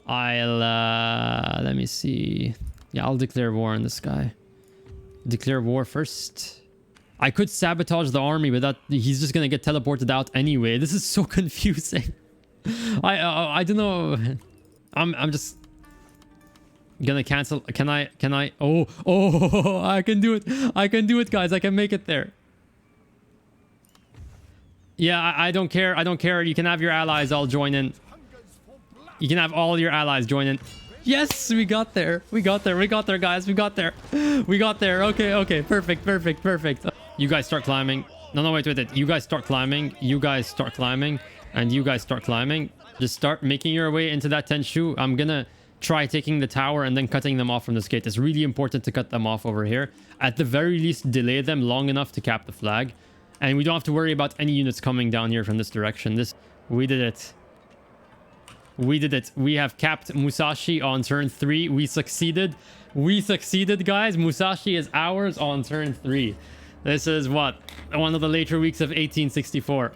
I'll let me see. Yeah, I'll declare war on this guy. Declare war first. I could sabotage the army, but that he's just gonna get teleported out anyway. This is so confusing. I don't know. I'm just gonna cancel. Can I? Oh, I can do it. I can do it, guys. I can make it there. Yeah, I don't care. I don't care. You can have your allies all join in. You can have all your allies join in. Yes, we got there. We got there. We got there, guys. We got there. We got there. Okay. Perfect. You guys start climbing. No, wait. You guys start climbing. You guys start climbing. And you guys start climbing. Just start making your way into that Tenshu. I'm gonna try taking the tower and then cutting them off from this gate. It's really important to cut them off over here. At the very least, delay them long enough to cap the flag. And we don't have to worry about any units coming down here from this direction. We did it. We did it. We have capped Musashi on turn 3. We succeeded. We succeeded, guys. Musashi is ours on turn 3. This is what? One of the later weeks of 1864.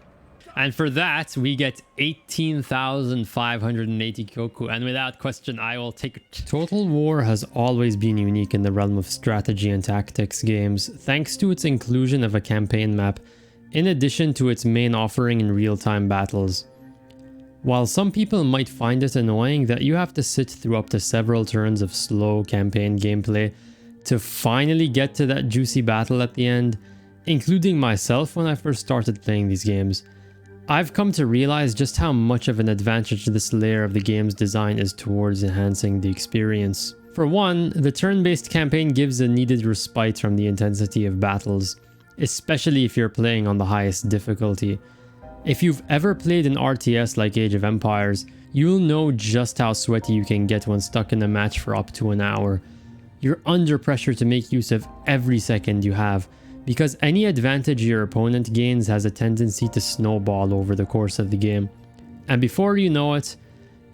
And for that, we get 18,580 Koku. And without question, I will take it. Total War has always been unique in the realm of strategy and tactics games, thanks to its inclusion of a campaign map, in addition to its main offering in real-time battles. While some people might find it annoying that you have to sit through up to several turns of slow campaign gameplay to finally get to that juicy battle at the end, including myself when I first started playing these games, I've come to realize just how much of an advantage this layer of the game's design is towards enhancing the experience. For one, the turn-based campaign gives a needed respite from the intensity of battles, especially if you're playing on the highest difficulty. If you've ever played an RTS like Age of Empires, you'll know just how sweaty you can get when stuck in a match for up to an hour. You're under pressure to make use of every second you have, because any advantage your opponent gains has a tendency to snowball over the course of the game. And before you know it,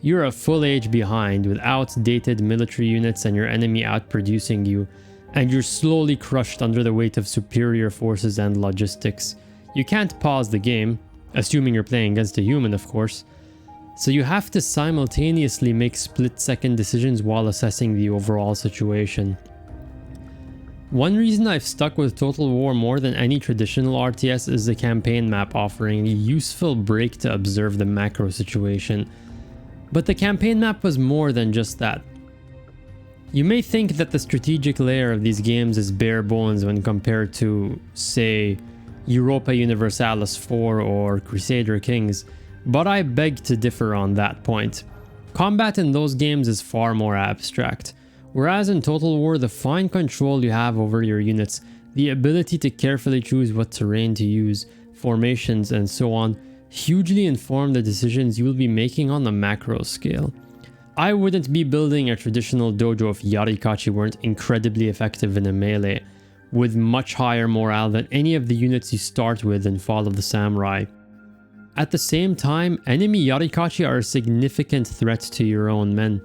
you're a full age behind with outdated military units and your enemy outproducing you, and you're slowly crushed under the weight of superior forces and logistics. You can't pause the game, assuming you're playing against a human, of course, so you have to simultaneously make split-second decisions while assessing the overall situation. One reason I've stuck with Total War more than any traditional RTS is the campaign map offering a useful break to observe the macro situation. But the campaign map was more than just that. You may think that the strategic layer of these games is bare bones when compared to, say, Europa Universalis 4 or Crusader Kings, but I beg to differ on that point. Combat in those games is far more abstract, whereas in Total War the fine control you have over your units, the ability to carefully choose what terrain to use, formations and so on, hugely inform the decisions you will be making on the macro scale. I wouldn't be building a traditional dojo if Yarikachi weren't incredibly effective in a melee, with much higher morale than any of the units you start with in Fall of the Samurai. At the same time, enemy Yarikachi are a significant threat to your own men,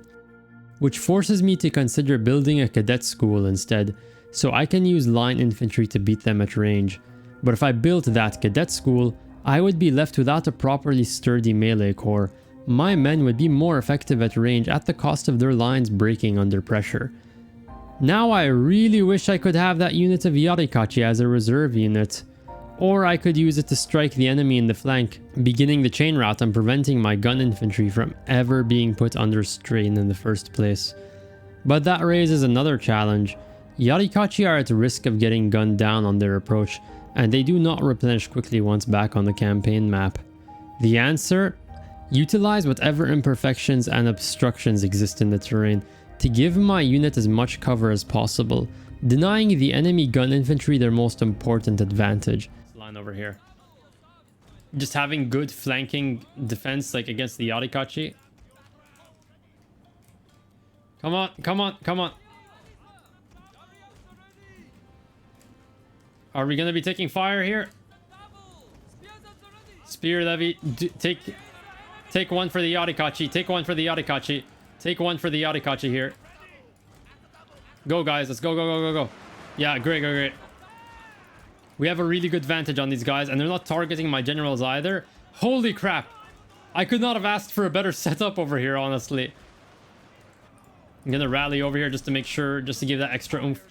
which forces me to consider building a cadet school instead, so I can use line infantry to beat them at range. But if I built that cadet school, I would be left without a properly sturdy melee corps. My men would be more effective at range at the cost of their lines breaking under pressure. Now I really wish I could have that unit of Yarikachi as a reserve unit, or I could use it to strike the enemy in the flank, beginning the chain route and preventing my gun infantry from ever being put under strain in the first place. But that raises another challenge. Yarikachi are at risk of getting gunned down on their approach, and they do not replenish quickly once back on the campaign map. The answer? Utilize whatever imperfections and obstructions exist in the terrain to give my unit as much cover as possible, denying the enemy gun infantry their most important advantage. Line over here. Just having good flanking defense like against the Yarikachi. Come on. Are we gonna be taking fire here? Spear levy. Take one for the Yarikachi. Take one for the Yarikachi. Take one for the Yarikachi here. Go, guys. Let's go. Yeah, great. We have a really good advantage on these guys, and they're not targeting my generals either. Holy crap. I could not have asked for a better setup over here, honestly. I'm gonna rally over here just to make sure, just to give that extra oomph.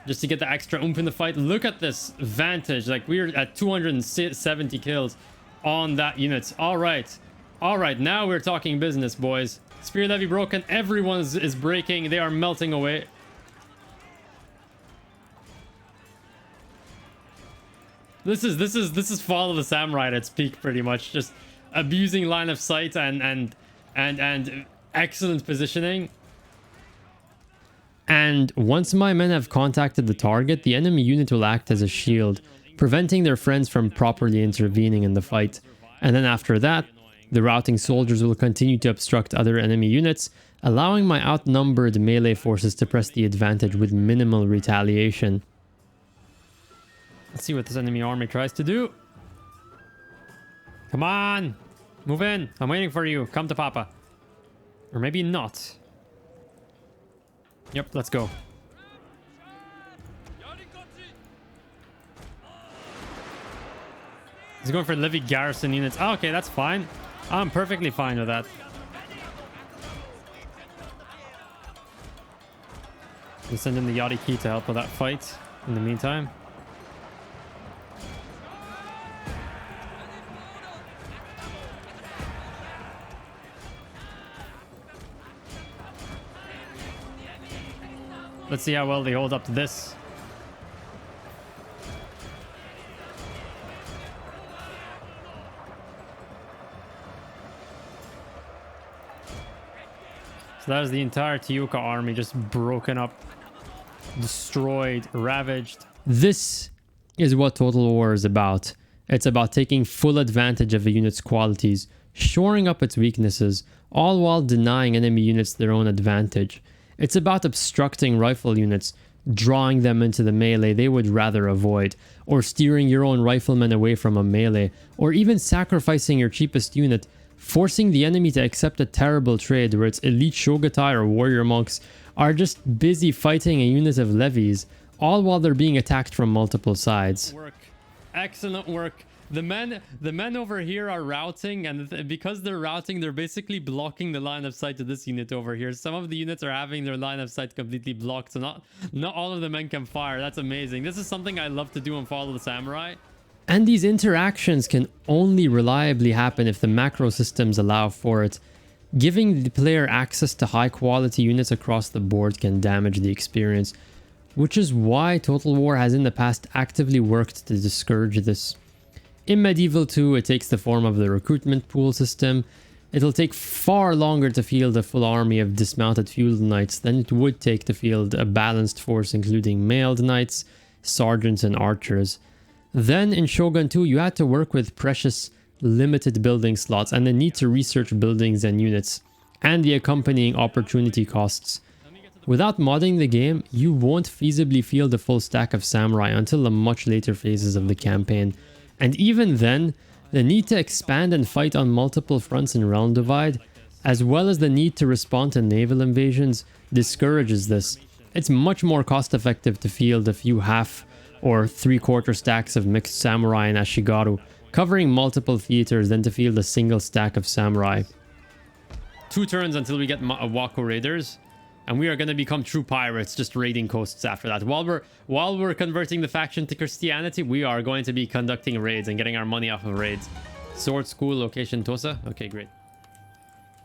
Just to get the extra oomph in the fight. Look at this vantage. Like, we're at 270 kills on that unit. All right. All right, now we're talking business, boys. Spear levy broken. Everyone is breaking. They are melting away. This is Fall of the Samurai at its peak, pretty much. Just abusing line of sight and excellent positioning. And once my men have contacted the target, the enemy unit will act as a shield, preventing their friends from properly intervening in the fight. And then after that, the routing soldiers will continue to obstruct other enemy units, allowing my outnumbered melee forces to press the advantage with minimal retaliation. Let's see what this enemy army tries to do. Come on! Move in! I'm waiting for you. Come to Papa. Or maybe not. Yep, let's go. He's going for levy garrison units. Oh, okay, that's fine. I'm perfectly fine with that. We'll send in the Yachty key to help with that fight in the meantime. Let's see how well they hold up to this. So that is the entire Teuka army just broken up, destroyed, ravaged. This is what Total War is about. It's about taking full advantage of a unit's qualities, shoring up its weaknesses, all while denying enemy units their own advantage. It's about obstructing rifle units, drawing them into the melee they would rather avoid, or steering your own riflemen away from a melee, or even sacrificing your cheapest unit, forcing the enemy to accept a terrible trade where its elite Shogatai or warrior monks are just busy fighting a unit of levies, all while they're being attacked from multiple sides. Excellent work. The men over here are routing, and because they're routing, they're basically blocking the line of sight to this unit over here. Some of the units are having their line of sight completely blocked, so not all of the men can fire. That's amazing. This is something I love to do in Fall of the Samurai. And these interactions can only reliably happen if the macro systems allow for it. Giving the player access to high quality units across the board can damage the experience, which is why Total War has in the past actively worked to discourage this. In Medieval 2, it takes the form of the recruitment pool system. It'll take far longer to field a full army of dismounted feudal knights than it would take to field a balanced force including mailed knights, sergeants and archers. Then in Shogun 2, you had to work with precious limited building slots and the need to research buildings and units, and the accompanying opportunity costs. Without modding the game, you won't feasibly field a full stack of samurai until the much later phases of the campaign. And even then, the need to expand and fight on multiple fronts in Realm Divide, as well as the need to respond to naval invasions, discourages this. It's much more cost effective to field a few half or three-quarter stacks of mixed samurai and Ashigaru, covering multiple theaters, than to field a single stack of samurai. 2 turns until we get Wako Raiders. And we are going to become true pirates, just raiding coasts after that. While we're converting the faction to Christianity, we are going to be conducting raids and getting our money off of raids. Sword School, location Tosa. Okay, great.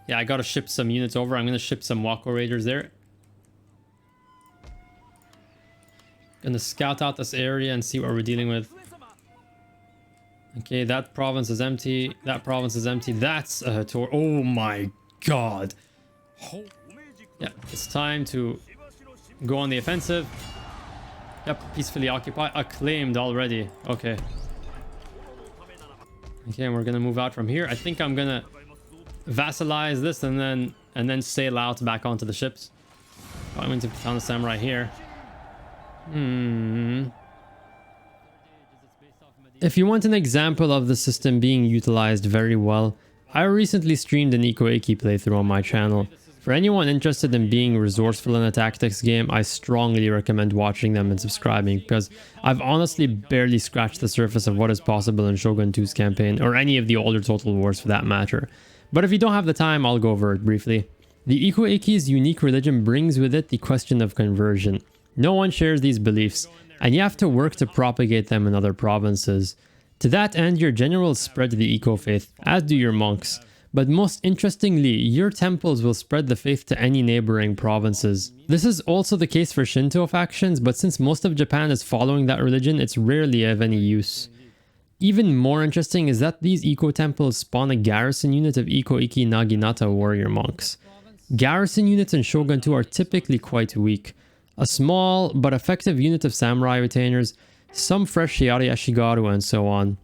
Yeah, I got to ship some units over. I'm going to ship some Wako Raiders there. Going to scout out this area and see what we're dealing with. Okay, that province is empty. That province is empty. That's a tour. Oh my god. Yeah, it's time to go on the offensive. Yep, peacefully occupy. Acclaimed already. Okay. Okay, and we're gonna move out from here. I think I'm gonna vassalize this and then sail out back onto the ships. Oh, I'm going to put down the samurai here. If you want an example of the system being utilized very well, I recently streamed an Iko Iki playthrough on my channel. For anyone interested in being resourceful in a tactics game, I strongly recommend watching them and subscribing, because I've honestly barely scratched the surface of what is possible in Shogun 2's campaign, or any of the older Total Wars for that matter. But if you don't have the time, I'll go over it briefly. The Iko-Iki's unique religion brings with it the question of conversion. No one shares these beliefs, and you have to work to propagate them in other provinces. To that end, your generals spread the Iko-faith, as do your monks. But most interestingly, your temples will spread the faith to any neighboring provinces. This is also the case for Shinto factions, but since most of Japan is following that religion, it's rarely of any use. Even more interesting is that these Iko temples spawn a garrison unit of Iko-Iki Naginata warrior monks. Garrison units in Shogun 2 are typically quite weak. A small but effective unit of samurai retainers, some fresh Shiari Ashigaru, and so on.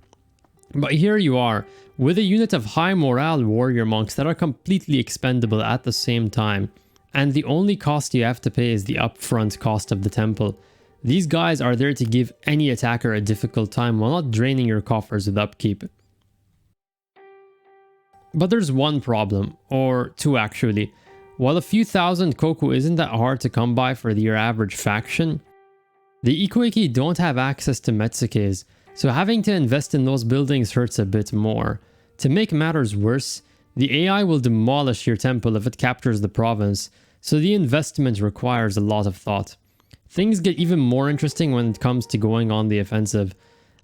But here you are, with a unit of high morale warrior monks that are completely expendable at the same time. And the only cost you have to pay is the upfront cost of the temple. These guys are there to give any attacker a difficult time while not draining your coffers with upkeep. But there's one problem, or two actually. While a few thousand koku isn't that hard to come by for your average faction, the Iko-Iki don't have access to Metsukes, so having to invest in those buildings hurts a bit more. To make matters worse, the AI will demolish your temple if it captures the province, so the investment requires a lot of thought. Things get even more interesting when it comes to going on the offensive.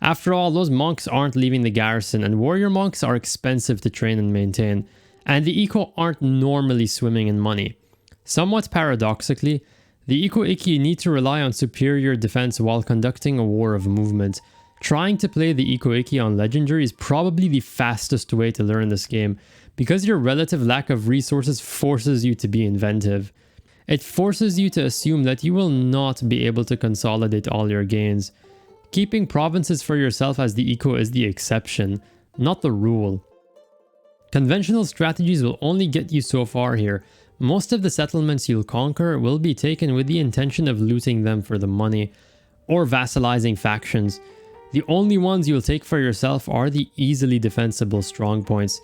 After all, those monks aren't leaving the garrison, and warrior monks are expensive to train and maintain, and the Iko aren't normally swimming in money. Somewhat paradoxically, the Iko-Iki need to rely on superior defense while conducting a war of movement. Trying to play the Iko-Iki on Legendary is probably the fastest way to learn this game, because your relative lack of resources forces you to be inventive. It forces you to assume that you will not be able to consolidate all your gains. Keeping provinces for yourself as the Iko is the exception, not the rule. Conventional strategies will only get you so far here. Most of the settlements you'll conquer will be taken with the intention of looting them for the money, or vassalizing factions. The only ones you'll take for yourself are the easily defensible strongpoints,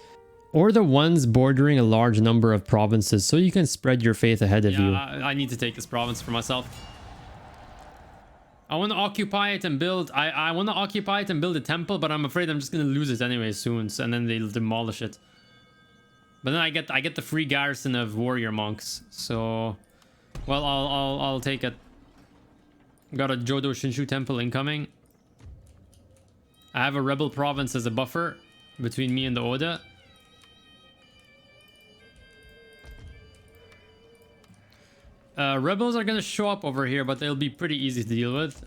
or the ones bordering a large number of provinces so you can spread your faith ahead of you. I need to take this province for myself. I want to occupy it and build... I want to occupy it and build a temple, but I'm afraid I'm just going to lose it anyway soon, and then they'll demolish it. But then I get the free garrison of warrior monks, so... Well, I'll take it. Got a Jodo Shinshu temple incoming. I have a rebel province as a buffer between me and the Oda. Rebels are gonna show up over here, but they'll be pretty easy to deal with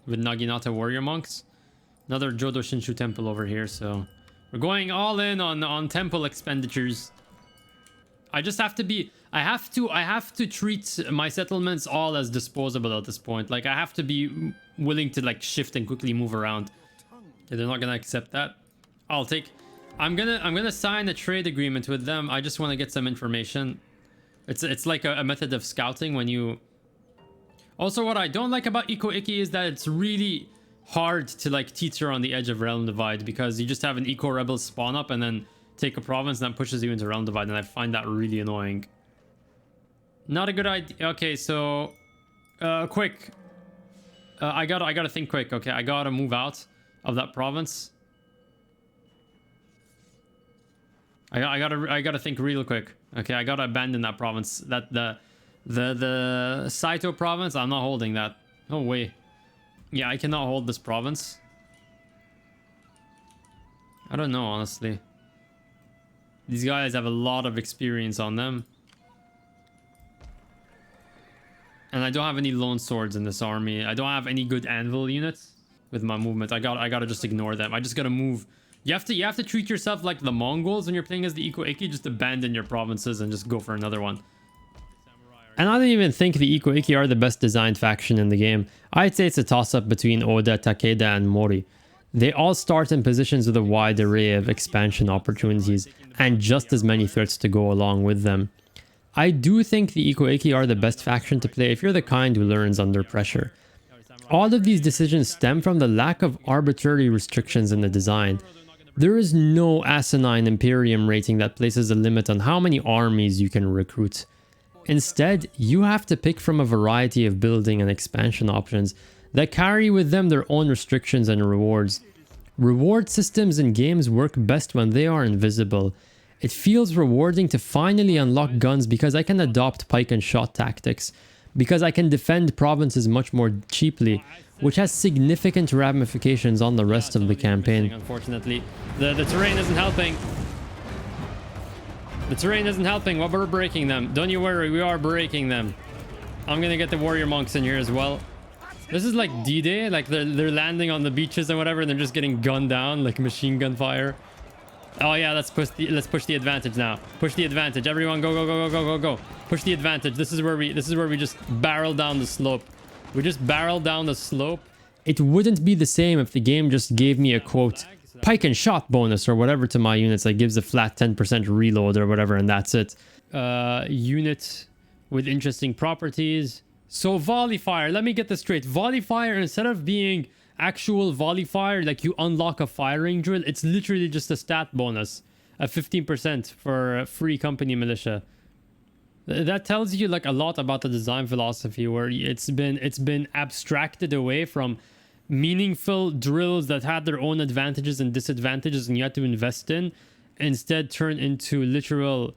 Naginata warrior monks. Another Jodo Shinshu temple over here, so we're going all in on temple expenditures. I just have to be... I have to treat my settlements all as disposable at this point. Like, I have to be willing to like shift and quickly move around. Okay, they're not gonna accept that. I'm gonna sign a trade agreement with them. I just want to get some information. It's like a method of scouting when you... Also, what I don't like about Iko-Iki is that it's really hard to like teeter on the edge of Realm Divide, because you just have an Iko rebel spawn up and then take a province and that pushes you into Realm Divide, and I find that really annoying. Not a good idea. Okay, so quick. I gotta think quick. Okay, I gotta move out of that province. I gotta think real quick. Okay, I gotta abandon that province. That the Saito province, I'm not holding that. No way. Yeah, I cannot hold this province. I don't know, honestly. These guys have a lot of experience on them. And I don't have any lone swords in this army. I don't have any good anvil units with my movement. I gotta just ignore them. I just gotta move. You have to treat yourself like the Mongols when you're playing as the Iko-Iki. Just abandon your provinces and just go for another one. And I don't even think the Iko-Iki are the best designed faction in the game. I'd say it's a toss-up between Oda, Takeda, and Mori. They all start in positions with a wide array of expansion opportunities, and just as many threats to go along with them. I do think the Iko-Iki are the best faction to play if you're the kind who learns under pressure. All of these decisions stem from the lack of arbitrary restrictions in the design. There is no asinine Imperium rating that places a limit on how many armies you can recruit. Instead, you have to pick from a variety of building and expansion options that carry with them their own restrictions and rewards. Reward systems in games work best when they are invisible. It feels rewarding to finally unlock guns because I can adopt pike and shot tactics, because I can defend provinces much more cheaply, which has significant ramifications on the rest of the campaign. Unfortunately, the terrain isn't helping. The terrain isn't helping, but we're breaking them. Don't you worry, we are breaking them. I'm gonna get the warrior monks in here as well. This is like D-Day, like they're landing on the beaches and whatever, and they're just getting gunned down like machine gun fire. Oh yeah, let's push the advantage now. Push the advantage. Everyone go go go go go go go. Push the advantage. This is where we just barrel down the slope. We just barrel down the slope. It wouldn't be the same if the game just gave me a quote pike and shot bonus or whatever to my units, like gives a flat 10% reload or whatever, and that's it. Unit with interesting properties. So volley fire, let me get this straight. Volley fire, instead of being actual volley fire, like you unlock a firing drill, it's literally just a stat bonus, a 15% for free company militia. That tells you like a lot about the design philosophy, where it's been abstracted away from meaningful drills that had their own advantages and disadvantages and you had to invest in, instead turned into literal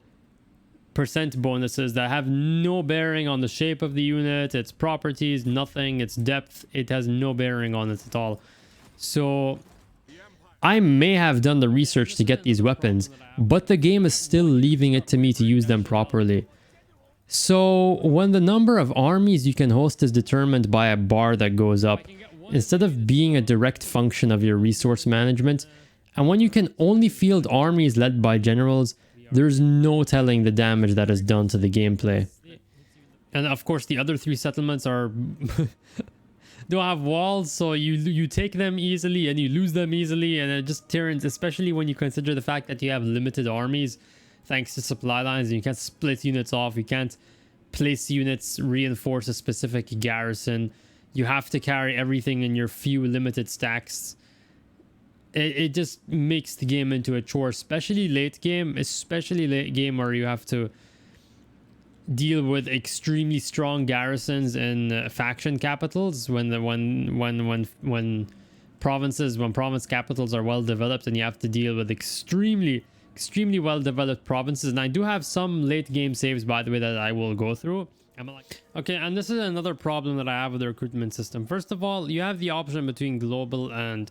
percent bonuses that have no bearing on the shape of the unit, its properties, nothing, its depth. It has no bearing on it at all. So I may have done the research to get these weapons, but the game is still leaving it to me to use them properly. So when the number of armies you can host is determined by a bar that goes up, instead of being a direct function of your resource management, and when you can only field armies led by generals, there's no telling the damage that is done to the gameplay. And of course the other three settlements are don't have walls, so you take them easily and you lose them easily, and it just turns, especially when you consider the fact that you have limited armies thanks to supply lines, and you can't split units off, you can't place units, reinforce a specific garrison. You have to carry everything in your few limited stacks. It just makes the game into a chore, especially late game where you have to deal with extremely strong garrisons in faction capitals when province capitals are well developed, and you have to deal with extremely well developed provinces. And I do have some late game saves, by the way, that I will go through. Okay, and this is another problem that I have with the recruitment system. First of all, you have the option between global and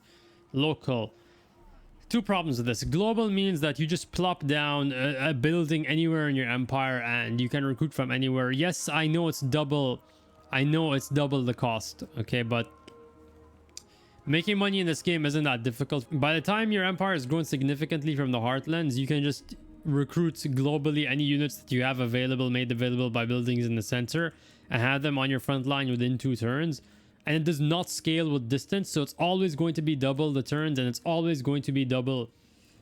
local. Two problems with this. Global means that you just plop down a building anywhere in your empire and you can recruit from anywhere. Yes, I know it's double the cost, okay, but making money in this game isn't that difficult. By the time your empire has grown significantly from the heartlands, you can just recruit globally any units that you have made available by buildings in the center, and have them on your front line within 2 turns. And it does not scale with distance, so it's always going to be double the turns, and it's always going to be double.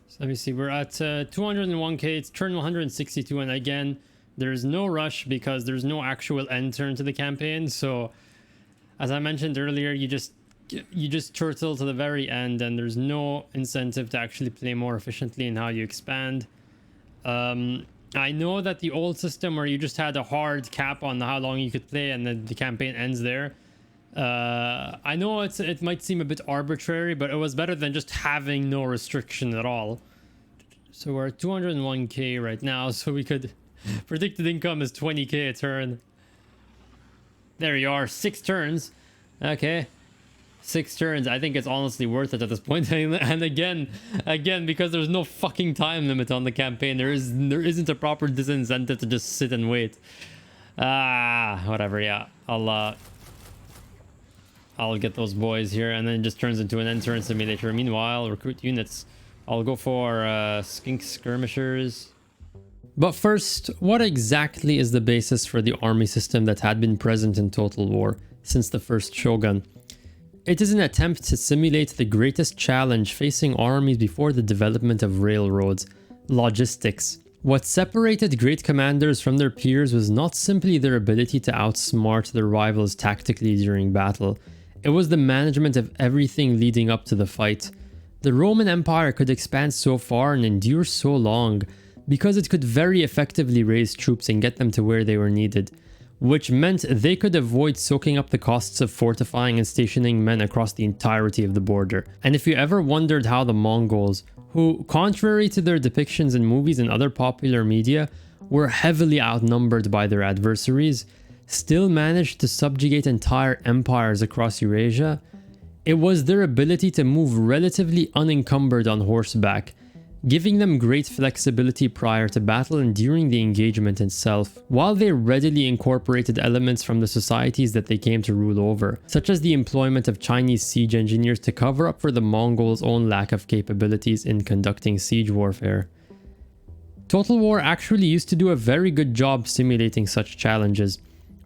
So let me see, we're at 201k, it's turn 162, and again, there's no rush because there's no actual end turn to the campaign. So as I mentioned earlier, you just turtle to the very end, and there's no incentive to actually play more efficiently in how you expand. I know that the old system where you just had a hard cap on how long you could play and then the campaign ends there, I know it might seem a bit arbitrary, but it was better than just having no restriction at all. So we're at 201k right now, so we could predicted income is 20k a turn. There you are, 6 turns. Okay, 6 turns. I think it's honestly worth it at this point. And again, because there's no fucking time limit on the campaign, there isn't a proper disincentive to just sit and wait. Whatever. Yeah, I'll get those boys here, and then it just turns into an end turn simulator. Meanwhile, recruit units. I'll go for skink skirmishers. But first, what exactly is the basis for the army system that had been present in Total War since the first Shogun? It is an attempt to simulate the greatest challenge facing armies before the development of railroads: logistics. What separated great commanders from their peers was not simply their ability to outsmart their rivals tactically during battle. It was the management of everything leading up to the fight. The Roman Empire could expand so far and endure so long because it could very effectively raise troops and get them to where they were needed, which meant they could avoid soaking up the costs of fortifying and stationing men across the entirety of the border. And if you ever wondered how the Mongols, who, contrary to their depictions in movies and other popular media, were heavily outnumbered by their adversaries, still managed to subjugate entire empires across Eurasia. It was their ability to move relatively unencumbered on horseback, giving them great flexibility prior to battle and during the engagement itself, while they readily incorporated elements from the societies that they came to rule over, such as the employment of Chinese siege engineers to cover up for the Mongols' own lack of capabilities in conducting siege warfare. Total War actually used to do a very good job simulating such challenges.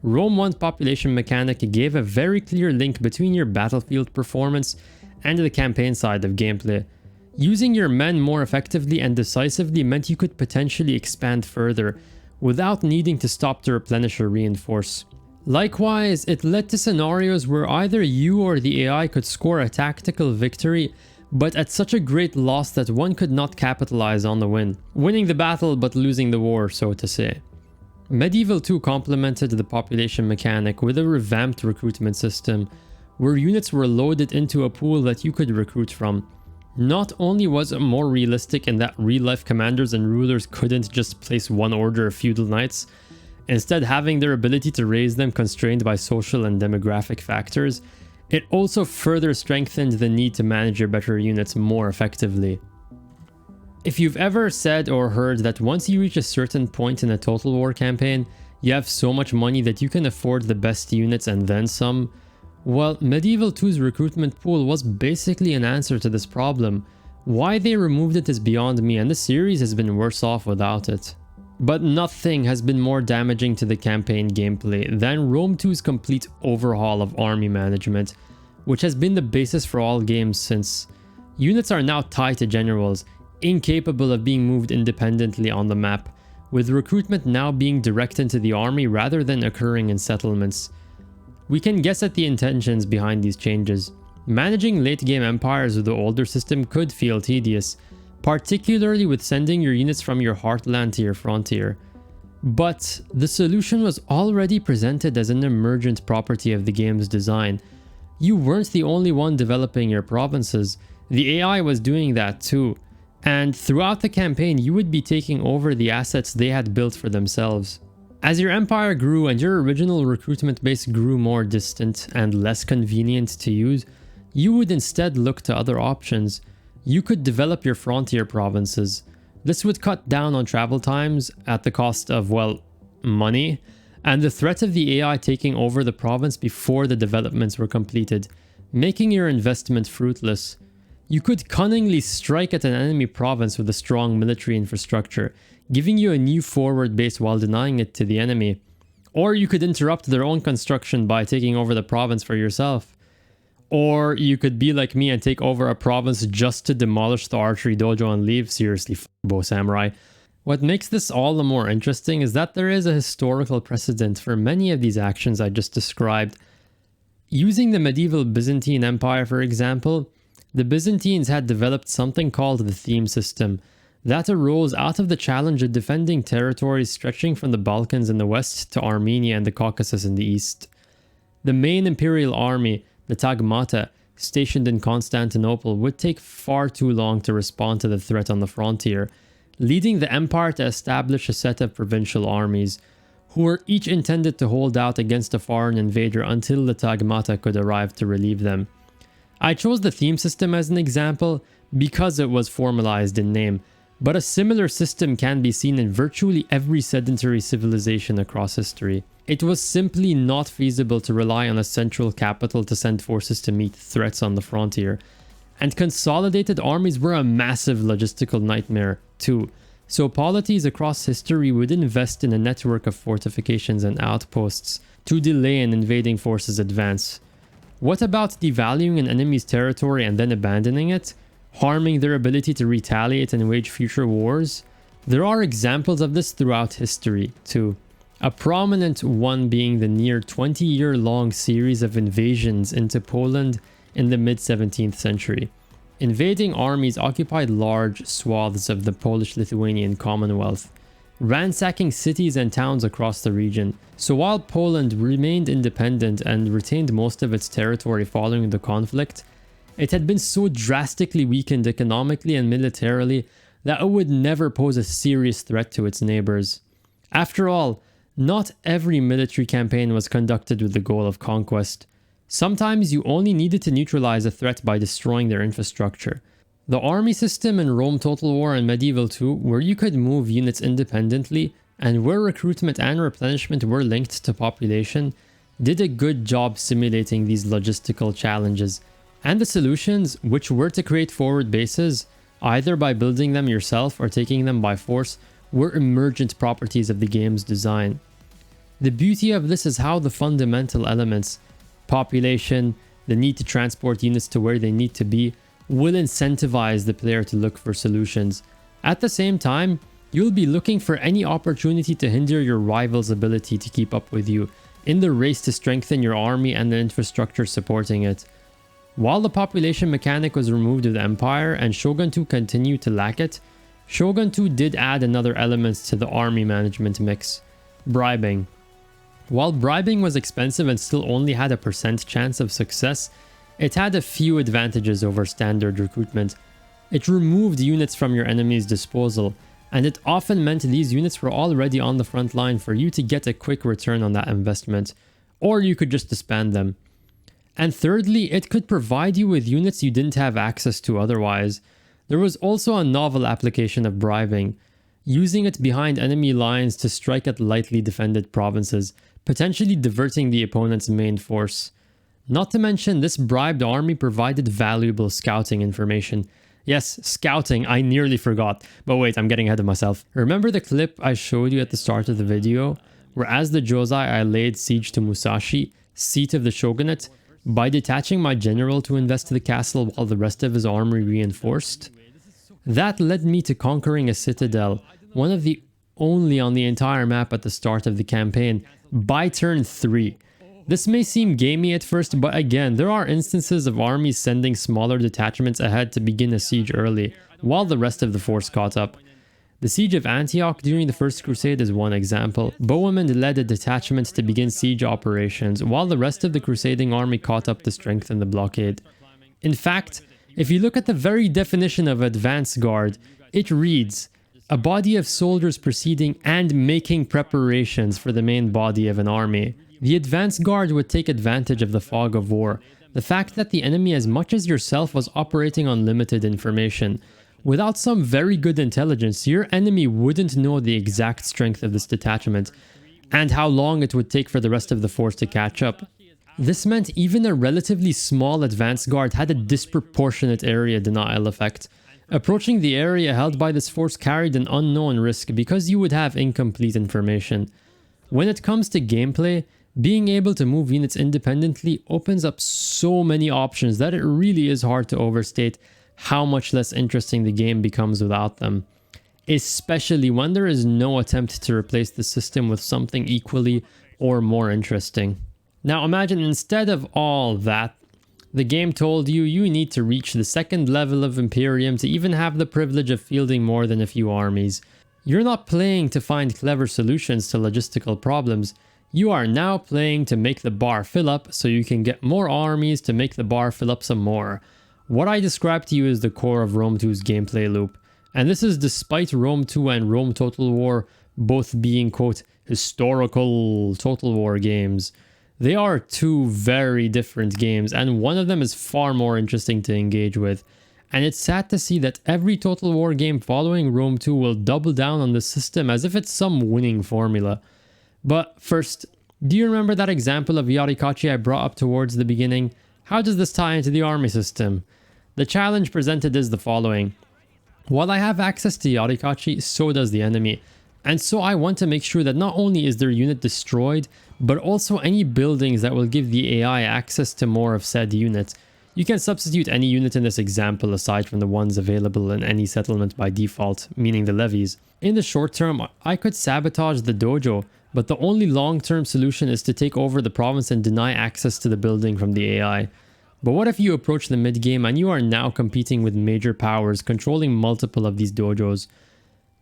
Rome 1's population mechanic gave a very clear link between your battlefield performance and the campaign side of gameplay. Using your men more effectively and decisively meant you could potentially expand further without needing to stop to replenish or reinforce. Likewise, it led to scenarios where either you or the AI could score a tactical victory, but at such a great loss that one could not capitalize on the win, winning the battle but losing the war, so to say. Medieval 2 complemented the population mechanic with a revamped recruitment system, where units were loaded into a pool that you could recruit from. Not only was it more realistic in that real-life commanders and rulers couldn't just place one order of feudal knights, instead having their ability to raise them constrained by social and demographic factors, it also further strengthened the need to manage your better units more effectively. If you've ever said or heard that once you reach a certain point in a Total War campaign, you have so much money that you can afford the best units and then some, well, Medieval 2's recruitment pool was basically an answer to this problem. Why they removed it is beyond me, and the series has been worse off without it. But nothing has been more damaging to the campaign gameplay than Rome 2's complete overhaul of army management, which has been the basis for all games since. Units are now tied to generals, incapable of being moved independently on the map, with recruitment now being directed into the army rather than occurring in settlements. We can guess at the intentions behind these changes. Managing late-game empires with the older system could feel tedious, particularly with sending your units from your heartland to your frontier. But the solution was already presented as an emergent property of the game's design. You weren't the only one developing your provinces, the AI was doing that too, and throughout the campaign you would be taking over the assets they had built for themselves. As your empire grew and your original recruitment base grew more distant and less convenient to use, you would instead look to other options. You could develop your frontier provinces. This would cut down on travel times at the cost of, well, money, and the threat of the AI taking over the province before the developments were completed, making your investment fruitless. You could cunningly strike at an enemy province with a strong military infrastructure, giving you a new forward base while denying it to the enemy. Or you could interrupt their own construction by taking over the province for yourself. Or you could be like me and take over a province just to demolish the archery dojo and leave. Seriously, Bo Samurai. What makes this all the more interesting is that there is a historical precedent for many of these actions I just described. Using the medieval Byzantine Empire, for example, the Byzantines had developed something called the theme system that arose out of the challenge of defending territories stretching from the Balkans in the west to Armenia and the Caucasus in the east. The main imperial army, the Tagmata, stationed in Constantinople, would take far too long to respond to the threat on the frontier, leading the empire to establish a set of provincial armies, who were each intended to hold out against a foreign invader until the Tagmata could arrive to relieve them. I chose the theme system as an example because it was formalized in name, but a similar system can be seen in virtually every sedentary civilization across history. It was simply not feasible to rely on a central capital to send forces to meet threats on the frontier, and consolidated armies were a massive logistical nightmare too, so polities across history would invest in a network of fortifications and outposts to delay an invading force's advance. What about devaluing an enemy's territory and then abandoning it, harming their ability to retaliate and wage future wars? There are examples of this throughout history too. A prominent one being the near 20-year-long series of invasions into Poland in the mid-17th century. Invading armies occupied large swaths of the Polish-Lithuanian Commonwealth, ransacking cities and towns across the region. So while Poland remained independent and retained most of its territory following the conflict, It had been so drastically weakened economically and militarily that it would never pose a serious threat to its neighbors. After all, not every military campaign was conducted with the goal of conquest. Sometimes you only needed to neutralize a threat by destroying their infrastructure. The army system in Rome Total War and Medieval 2, where you could move units independently, and where recruitment and replenishment were linked to population, did a good job simulating these logistical challenges. And the solutions, which were to create forward bases, either by building them yourself or taking them by force, were emergent properties of the game's design. The beauty of this is how the fundamental elements, population, the need to transport units to where they need to be, will incentivize the player to look for solutions. At the same time, you'll be looking for any opportunity to hinder your rival's ability to keep up with you in the race to strengthen your army and the infrastructure supporting it. While the population mechanic was removed with Empire and Shogun 2 continued to lack it, Shogun 2 did add another element to the army management mix: bribing. While bribing was expensive and still only had a % chance of success, it had a few advantages over standard recruitment. It removed units from your enemy's disposal, and it often meant these units were already on the front line for you to get a quick return on that investment, or you could just disband them. And thirdly, it could provide you with units you didn't have access to otherwise. There was also a novel application of bribing, using it behind enemy lines to strike at lightly defended provinces, potentially diverting the opponent's main force. Not to mention, this bribed army provided valuable scouting information. Yes, scouting, I nearly forgot. But wait, I'm getting ahead of myself. Remember the clip I showed you at the start of the video, where as the Josei I laid siege to Musashi, seat of the shogunate, by detaching my general to invest the castle while the rest of his army reinforced? That led me to conquering a citadel, one of the only on the entire map at the start of the campaign, by turn 3. This may seem gamey at first, but again, there are instances of armies sending smaller detachments ahead to begin a siege early, while the rest of the force caught up. The siege of Antioch during the First Crusade is one example. Bohemond led a detachment to begin siege operations, while the rest of the crusading army caught up to strengthen the blockade. In fact, if you look at the very definition of advance guard, it reads, a body of soldiers proceeding and making preparations for the main body of an army. The advance guard would take advantage of the fog of war, the fact that the enemy as much as yourself was operating on limited information. Without some very good intelligence, your enemy wouldn't know the exact strength of this detachment, and how long it would take for the rest of the force to catch up. This meant even a relatively small advance guard had a disproportionate area denial effect. Approaching the area held by this force carried an unknown risk because you would have incomplete information. When it comes to gameplay, being able to move units independently opens up so many options that it really is hard to overstate how much less interesting the game becomes without them. Especially when there is no attempt to replace the system with something equally or more interesting. Now imagine instead of all that, the game told you you need to reach the second level of Imperium to even have the privilege of fielding more than a few armies. You're not playing to find clever solutions to logistical problems. You are now playing to make the bar fill up so you can get more armies to make the bar fill up some more. What I described to you is the core of Rome 2's gameplay loop. And this is despite Rome 2 and Rome Total War both being, quote, historical Total War games. They are two very different games, and one of them is far more interesting to engage with. And it's sad to see that every Total War game following Rome 2 will double down on the system as if it's some winning formula. But first, do you remember that example of Yarikachi I brought up towards the beginning? How does this tie into the army system? The challenge presented is the following. While I have access to Yarikachi, so does the enemy. And so I want to make sure that not only is their unit destroyed, but also any buildings that will give the AI access to more of said unit. You can substitute any unit in this example aside from the ones available in any settlement by default, meaning the levies. In the short term, I could sabotage the dojo, but the only long-term solution is to take over the province and deny access to the building from the AI. But what if you approach the mid-game and you are now competing with major powers controlling multiple of these dojos?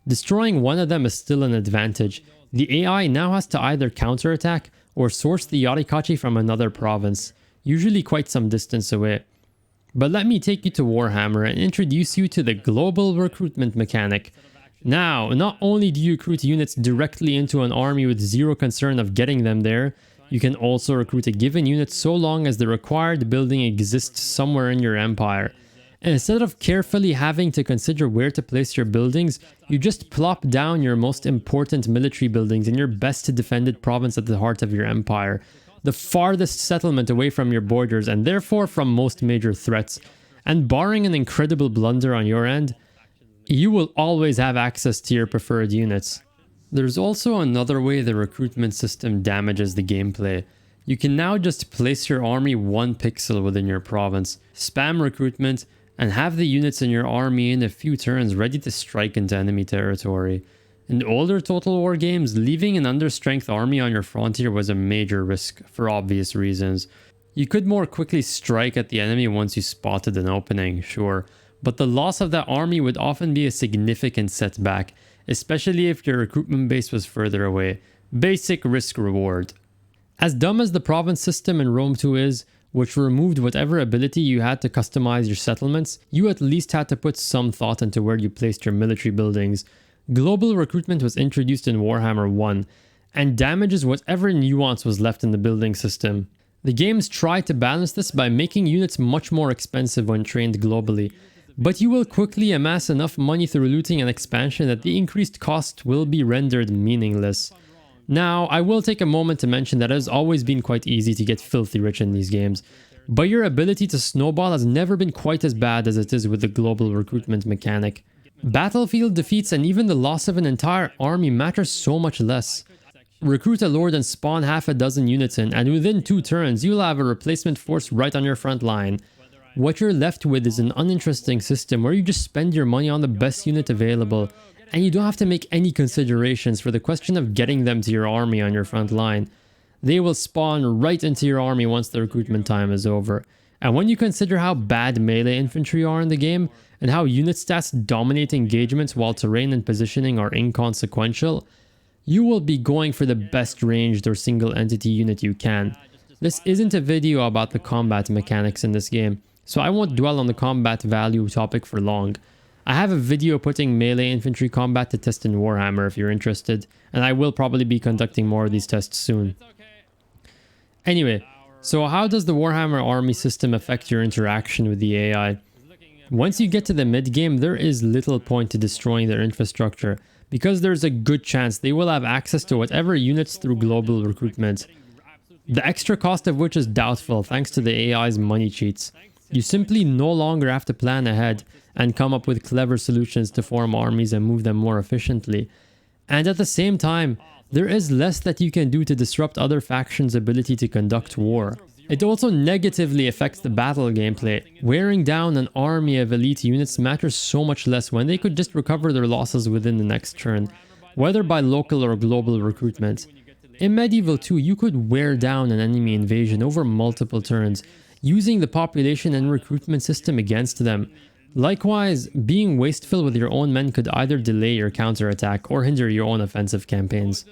Destroying one of them is still an advantage. The AI now has to either counterattack or source the Yarikachi from another province, usually quite some distance away. But let me take you to Warhammer and introduce you to the global recruitment mechanic. Now, not only do you recruit units directly into an army with zero concern of getting them there, you can also recruit a given unit so long as the required building exists somewhere in your empire. And instead of carefully having to consider where to place your buildings, you just plop down your most important military buildings in your best defended province at the heart of your empire, the farthest settlement away from your borders and therefore from most major threats. And barring an incredible blunder on your end, you will always have access to your preferred units. There's also another way the recruitment system damages the gameplay. You can now just place your army 1 pixel within your province, spam recruitment, and have the units in your army in a few turns ready to strike into enemy territory. In older Total War games, leaving an understrength army on your frontier was a major risk for obvious reasons. You could more quickly strike at the enemy once you spotted an opening, sure, but the loss of that army would often be a significant setback, especially if your recruitment base was further away. Basic risk-reward. As dumb as the province system in Rome 2 is, which removed whatever ability you had to customize your settlements, you at least had to put some thought into where you placed your military buildings. Global recruitment was introduced in Warhammer 1, and damages whatever nuance was left in the building system. The games tried to balance this by making units much more expensive when trained globally, but you will quickly amass enough money through looting and expansion that the increased cost will be rendered meaningless. Now, I will take a moment to mention that it has always been quite easy to get filthy rich in these games, but your ability to snowball has never been quite as bad as it is with the global recruitment mechanic. Battlefield defeats and even the loss of an entire army matters so much less. Recruit a lord and spawn half a dozen units in, and within 2 turns you'll have a replacement force right on your front line. What you're left with is an uninteresting system where you just spend your money on the best unit available, and you don't have to make any considerations for the question of getting them to your army on your front line. They will spawn right into your army once the recruitment time is over. And when you consider how bad melee infantry are in the game, and how unit stats dominate engagements while terrain and positioning are inconsequential, you will be going for the best ranged or single entity unit you can. This isn't a video about the combat mechanics in this game, so I won't dwell on the combat value topic for long. I have a video putting melee infantry combat to test in Warhammer if you're interested, and I will probably be conducting more of these tests soon. Anyway, so how does the Warhammer army system affect your interaction with the AI? Once you get to the mid-game, there is little point to destroying their infrastructure, because there's a good chance they will have access to whatever units through global recruitment. The extra cost of which is doubtful thanks to the AI's money cheats. You simply no longer have to plan ahead and come up with clever solutions to form armies and move them more efficiently. And at the same time, there is less that you can do to disrupt other factions' ability to conduct war. It also negatively affects the battle gameplay. Wearing down an army of elite units matters so much less when they could just recover their losses within the next turn, whether by local or global recruitment. In Medieval 2, you could wear down an enemy invasion over multiple turns, using the population and recruitment system against them. Likewise, being wasteful with your own men could either delay your counterattack or hinder your own offensive campaigns.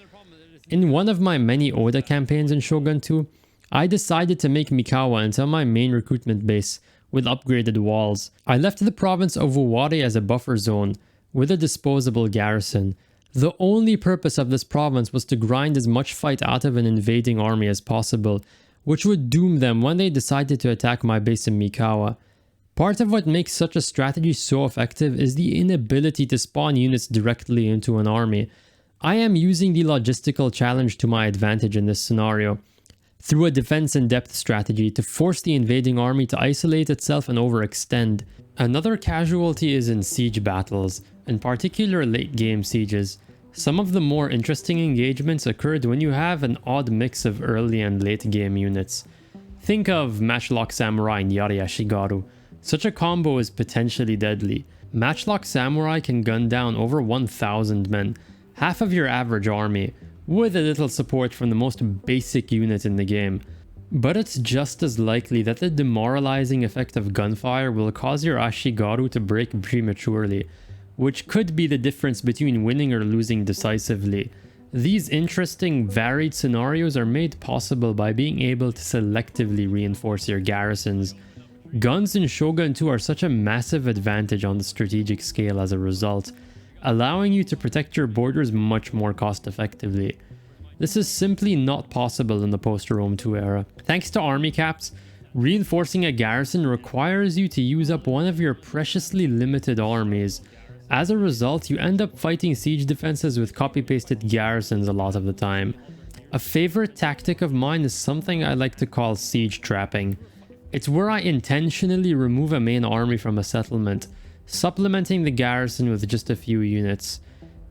In one of my many Oda campaigns in Shogun 2, I decided to make Mikawa into my main recruitment base with upgraded walls. I left the province of Uwari as a buffer zone with a disposable garrison. The only purpose of this province was to grind as much fight out of an invading army as possible, which would doom them when they decided to attack my base in Mikawa. Part of what makes such a strategy so effective is the inability to spawn units directly into an army. I am using the logistical challenge to my advantage in this scenario, through a defense in depth strategy to force the invading army to isolate itself and overextend. Another casualty is in siege battles, in particular late game sieges. Some of the more interesting engagements occurred when you have an odd mix of early and late game units. Think of Matchlock Samurai and Yari Ashigaru. Such a combo is potentially deadly. Matchlock Samurai can gun down over 1,000 men, half of your average army, with a little support from the most basic unit in the game. But it's just as likely that the demoralizing effect of gunfire will cause your Ashigaru to break prematurely, which could be the difference between winning or losing decisively. These interesting, varied scenarios are made possible by being able to selectively reinforce your garrisons. Guns in Shogun 2 are such a massive advantage on the strategic scale as a result, allowing you to protect your borders much more cost effectively. This is simply not possible in the post-Rome 2 era. Thanks to army caps, reinforcing a garrison requires you to use up one of your preciously limited armies. As a result, you end up fighting siege defenses with copy-pasted garrisons a lot of the time. A favorite tactic of mine is something I like to call siege trapping. It's where I intentionally remove a main army from a settlement, supplementing the garrison with just a few units.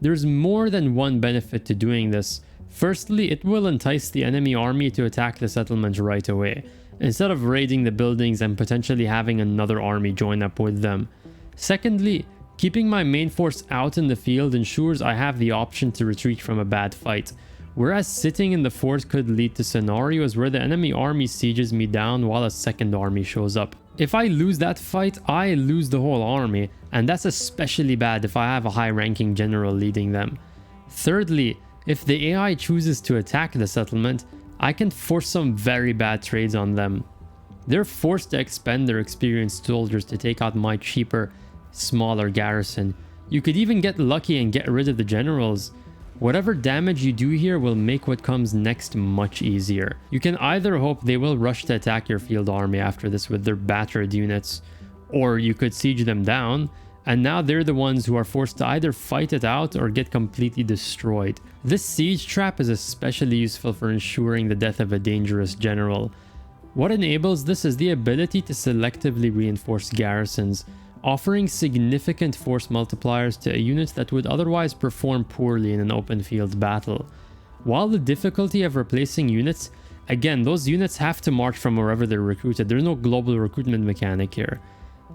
There's more than one benefit to doing this. Firstly, it will entice the enemy army to attack the settlement right away, instead of raiding the buildings and potentially having another army join up with them. Secondly, keeping my main force out in the field ensures I have the option to retreat from a bad fight, whereas sitting in the fort could lead to scenarios where the enemy army sieges me down while a second army shows up. If I lose that fight, I lose the whole army, and that's especially bad if I have a high-ranking general leading them. Thirdly, if the AI chooses to attack the settlement, I can force some very bad trades on them. They're forced to expend their experienced soldiers to take out my cheaper, smaller garrison. You could even get lucky and get rid of the generals. Whatever damage you do here will make what comes next much easier. You can either hope they will rush to attack your field army after this with their battered units, or you could siege them down, and now they're the ones who are forced to either fight it out or get completely destroyed. This siege trap is especially useful for ensuring the death of a dangerous general. What enables this is the ability to selectively reinforce garrisons, offering significant force multipliers to a unit that would otherwise perform poorly in an open field battle. While the difficulty of replacing units, again, those units have to march from wherever they're recruited, there's no global recruitment mechanic here,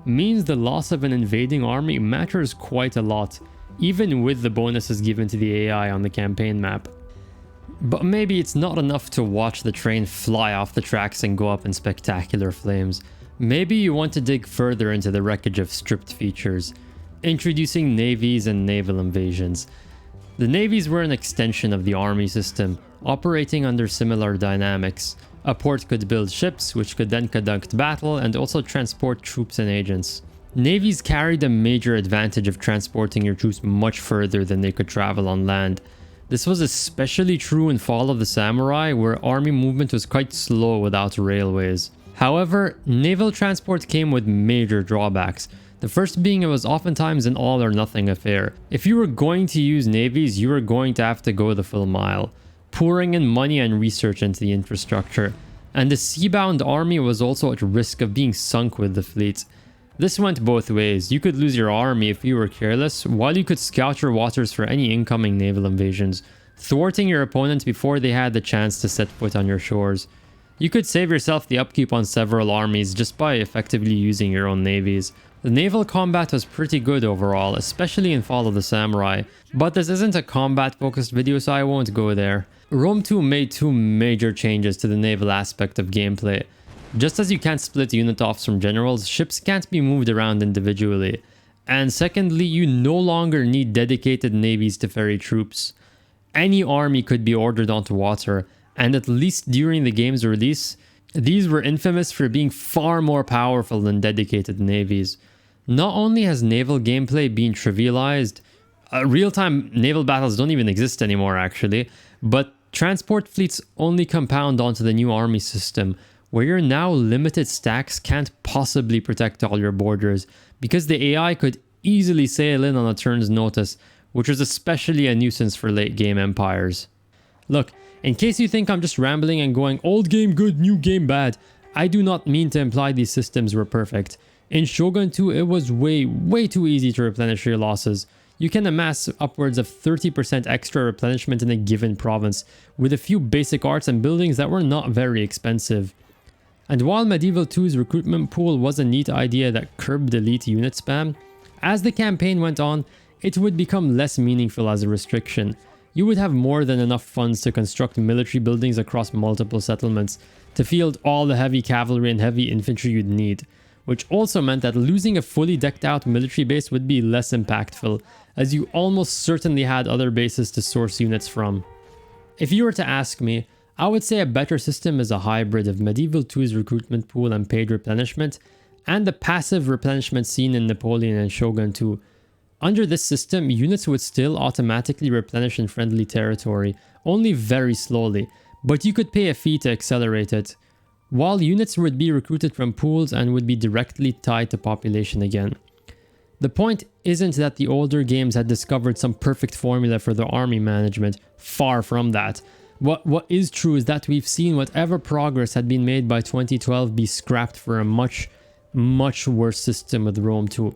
means the loss of an invading army matters quite a lot, even with the bonuses given to the AI on the campaign map. But maybe it's not enough to watch the train fly off the tracks and go up in spectacular flames. Maybe you want to dig further into the wreckage of stripped features, introducing navies and naval invasions. The navies were an extension of the army system, operating under similar dynamics. A port could build ships, which could then conduct battle and also transport troops and agents. Navies carried a major advantage of transporting your troops much further than they could travel on land. This was especially true in Fall of the Samurai, where army movement was quite slow without railways. However, naval transport came with major drawbacks. The first being it was oftentimes an all or nothing affair. If you were going to use navies, you were going to have to go the full mile, pouring in money and research into the infrastructure. And the seabound army was also at risk of being sunk with the fleet. This went both ways. You could lose your army if you were careless, while you could scout your waters for any incoming naval invasions, thwarting your opponent before they had the chance to set foot on your shores. You could save yourself the upkeep on several armies just by effectively using your own navies. The naval combat was pretty good overall, especially in Fall of the Samurai, but this isn't a combat focused video, so I won't go there. Rome 2 made two major changes to the naval aspect of gameplay. Just as you can't split unit offs from generals, ships can't be moved around individually. And secondly, you no longer need dedicated navies to ferry troops. Any army could be ordered onto water, and at least during the game's release, these were infamous for being far more powerful than dedicated navies. Not only has naval gameplay been trivialized, real-time naval battles don't even exist anymore actually, but transport fleets only compound onto the new army system, where your now limited stacks can't possibly protect all your borders, because the AI could easily sail in on a turn's notice, which was especially a nuisance for late game empires. Look, in case you think I'm just rambling and going old game good, new game bad, I do not mean to imply these systems were perfect. In Shogun 2, it was way too easy to replenish your losses. You can amass upwards of 30% extra replenishment in a given province, with a few basic arts and buildings that were not very expensive. And while Medieval 2's recruitment pool was a neat idea that curbed elite unit spam, as the campaign went on, it would become less meaningful as a restriction. You would have more than enough funds to construct military buildings across multiple settlements, to field all the heavy cavalry and heavy infantry you'd need, which also meant that losing a fully decked out military base would be less impactful, as you almost certainly had other bases to source units from. If you were to ask me, I would say a better system is a hybrid of Medieval 2's recruitment pool and paid replenishment, and the passive replenishment seen in Napoleon and Shogun 2. Under this system, units would still automatically replenish in friendly territory, only very slowly, but you could pay a fee to accelerate it, while units would be recruited from pools and would be directly tied to population again. The point isn't that the older games had discovered some perfect formula for the army management, far from that. What is true is that we've seen whatever progress had been made by 2012 be scrapped for a much worse system with Rome 2.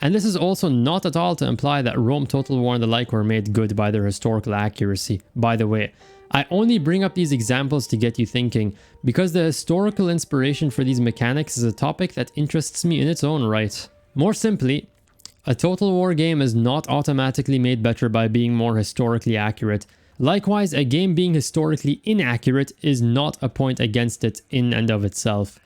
And this is also not at all to imply that Rome, Total War and the like were made good by their historical accuracy. By the way, I only bring up these examples to get you thinking, because the historical inspiration for these mechanics is a topic that interests me in its own right. More simply, a Total War game is not automatically made better by being more historically accurate. Likewise, a game being historically inaccurate is not a point against it in and of itself.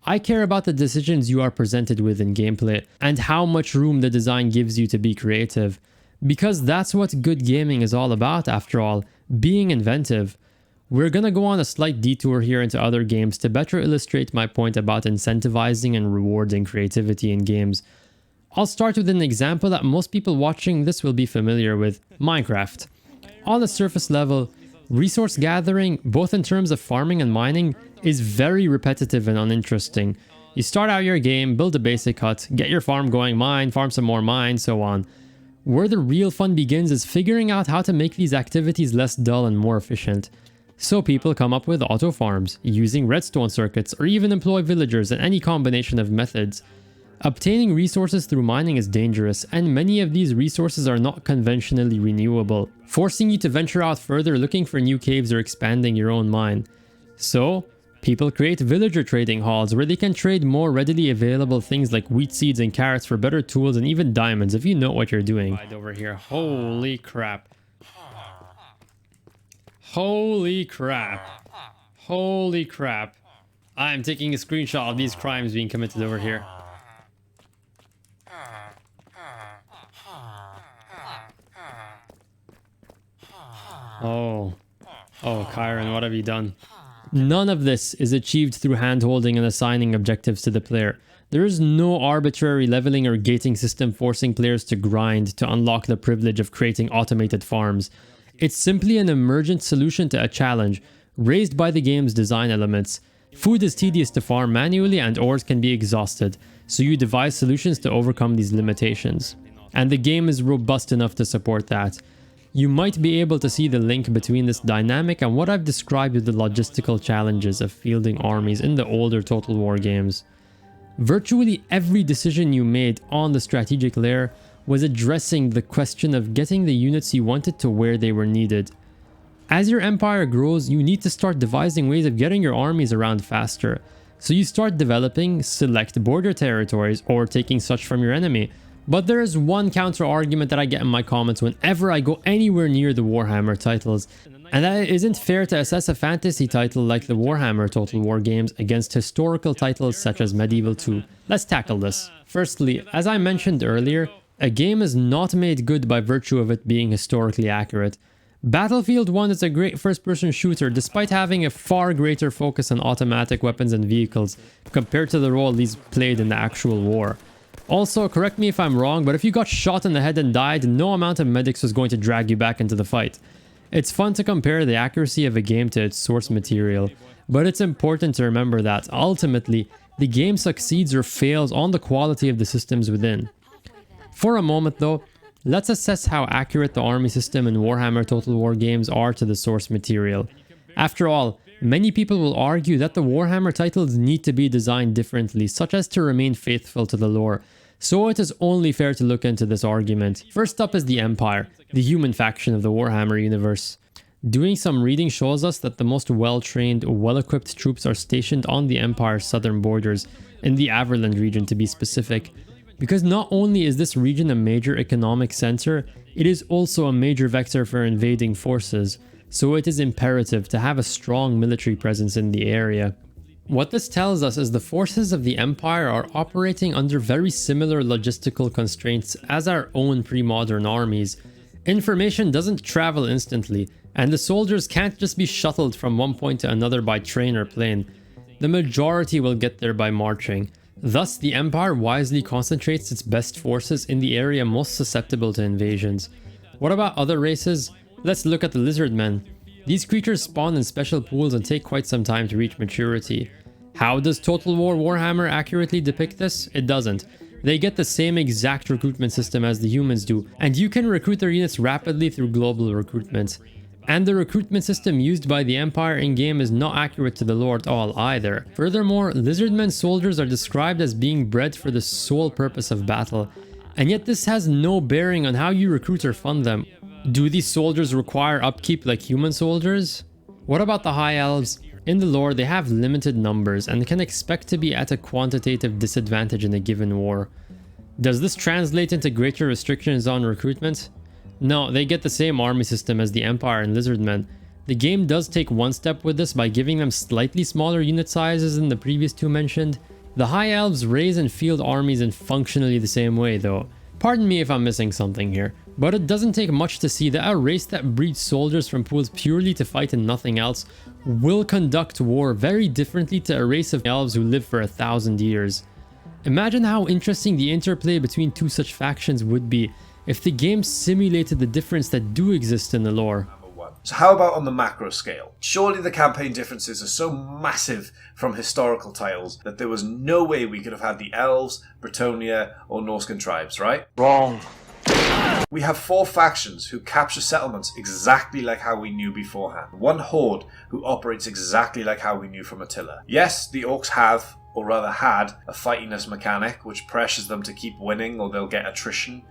I care about the decisions you are presented with in gameplay and how much room the design gives you to be creative. Because that's what good gaming is all about after all, being inventive. We're gonna go on a slight detour here into other games to better illustrate my point about incentivizing and rewarding creativity in games. I'll start with an example that most people watching this will be familiar with, Minecraft. On the surface level, resource gathering, both in terms of farming and mining, is very repetitive and uninteresting. You start out your game, build a basic hut, get your farm going, mine, farm some more, mine, so on. Where the real fun begins is figuring out how to make these activities less dull and more efficient. So people come up with auto farms, using redstone circuits, or even employ villagers in any combination of methods. Obtaining resources through mining is dangerous, and many of these resources are not conventionally renewable, forcing you to venture out further looking for new caves or expanding your own mine. So, people create villager trading halls where they can trade more readily available things like wheat seeds and carrots for better tools and even diamonds if you know what you're doing. Right over here. Holy crap. Holy crap. Holy crap. I'm taking a screenshot of these crimes being committed over here. Oh, Kyron, what have you done? None of this is achieved through hand-holding and assigning objectives to the player. There is no arbitrary leveling or gating system forcing players to grind to unlock the privilege of creating automated farms. It's simply an emergent solution to a challenge, raised by the game's design elements. Food is tedious to farm manually and ores can be exhausted, so you devise solutions to overcome these limitations. And the game is robust enough to support that. You might be able to see the link between this dynamic and what I've described with the logistical challenges of fielding armies in the older Total War games. Virtually every decision you made on the strategic layer was addressing the question of getting the units you wanted to where they were needed. As your empire grows, you need to start devising ways of getting your armies around faster. So you start developing select border territories or taking such from your enemy. But there is one counter argument that I get in my comments whenever I go anywhere near the Warhammer titles, and that it isn't fair to assess a fantasy title like the Warhammer Total War games against historical titles such as Medieval 2. Let's tackle this. Firstly, as I mentioned earlier, a game is not made good by virtue of it being historically accurate. Battlefield 1 is a great first-person shooter despite having a far greater focus on automatic weapons and vehicles compared to the role these played in the actual war. Also, correct me if I'm wrong, but if you got shot in the head and died, no amount of medics was going to drag you back into the fight. It's fun to compare the accuracy of a game to its source material, but it's important to remember that, ultimately, the game succeeds or fails on the quality of the systems within. For a moment though, let's assess how accurate the army system in Warhammer Total War games are to the source material. After all, many people will argue that the Warhammer titles need to be designed differently, such as to remain faithful to the lore. So it is only fair to look into this argument. First up is the Empire, the human faction of the Warhammer universe. Doing some reading shows us that the most well-trained, well-equipped troops are stationed on the Empire's southern borders, in the Averland region to be specific. Because not only is this region a major economic center, it is also a major vector for invading forces. So it is imperative to have a strong military presence in the area. What this tells us is the forces of the Empire are operating under very similar logistical constraints as our own pre-modern armies. Information doesn't travel instantly, and the soldiers can't just be shuttled from one point to another by train or plane. The majority will get there by marching. Thus, the Empire wisely concentrates its best forces in the area most susceptible to invasions. What about other races? Let's look at the Lizardmen. These creatures spawn in special pools and take quite some time to reach maturity. How does Total War Warhammer accurately depict this? It doesn't. They get the same exact recruitment system as the humans do, and you can recruit their units rapidly through global recruitment. And the recruitment system used by the Empire in-game is not accurate to the lore at all either. Furthermore, Lizardmen soldiers are described as being bred for the sole purpose of battle, and yet this has no bearing on how you recruit or fund them. Do these soldiers require upkeep like human soldiers? What about the High Elves? In the lore, they have limited numbers and can expect to be at a quantitative disadvantage in a given war. Does this translate into greater restrictions on recruitment? No, they get the same army system as the Empire and Lizardmen. The game does take one step with this by giving them slightly smaller unit sizes than the previous two mentioned. The High Elves raise and field armies in functionally the same way though. Pardon me if I'm missing something here, but it doesn't take much to see that a race that breeds soldiers from pools purely to fight and nothing else will conduct war very differently to a race of elves who live for 1,000 years. Imagine how interesting the interplay between two such factions would be if the game simulated the difference that do exist in the lore. So how about on the macro scale? Surely the campaign differences are so massive from historical titles that there was no way we could have had the Elves, Bretonnia, or Norscan tribes, right? Wrong. We have 4 factions who capture settlements exactly like how we knew beforehand. One horde who operates exactly like how we knew from Attila. Yes, the Orcs have, or rather had, a fightiness mechanic which pressures them to keep winning or they'll get attrition.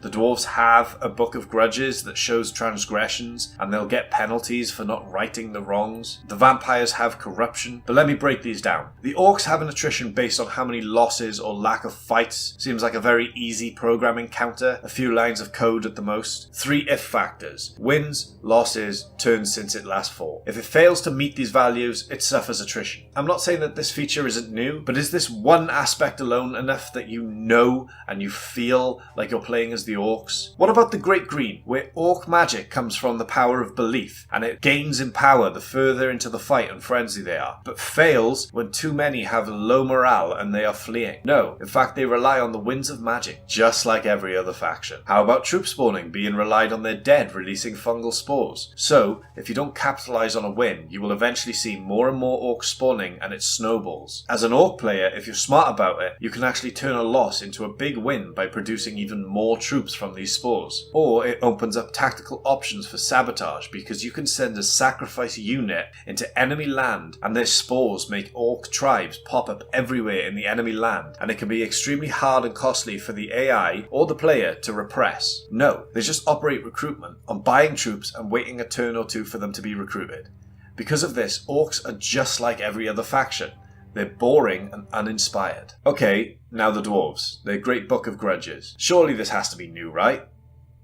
The dwarves have a book of grudges that shows transgressions and they'll get penalties for not righting the wrongs. The vampires have corruption, but let me break these down. The orcs have an attrition based on how many losses or lack of fights. Seems like a very easy programming counter, a few lines of code at the most. 3 if factors: wins, losses, turns since it last fought. If it fails to meet these values, it suffers attrition. I'm not saying that this feature isn't new, but is this one aspect alone enough that you know and you feel like you're playing as the orcs? What about the Great Green, where orc magic comes from the power of belief, and it gains in power the further into the fight and frenzy they are, but fails when too many have low morale and they are fleeing? No, in fact they rely on the winds of magic, just like every other faction. How about troop spawning being relied on their dead releasing fungal spores? So, if you don't capitalize on a win, you will eventually see more and more orcs spawning and it snowballs. As an orc player, if you're smart about it, you can actually turn a loss into a big win by producing even more troops from these spores. Or it opens up tactical options for sabotage because you can send a sacrifice unit into enemy land and their spores make orc tribes pop up everywhere in the enemy land, and it can be extremely hard and costly for the AI or the player to repress. No, they just operate recruitment on buying troops and waiting a turn or two for them to be recruited. Because of this, orcs are just like every other faction. They're boring and uninspired. Okay, now the dwarves. Their great book of grudges. Surely this has to be new, right?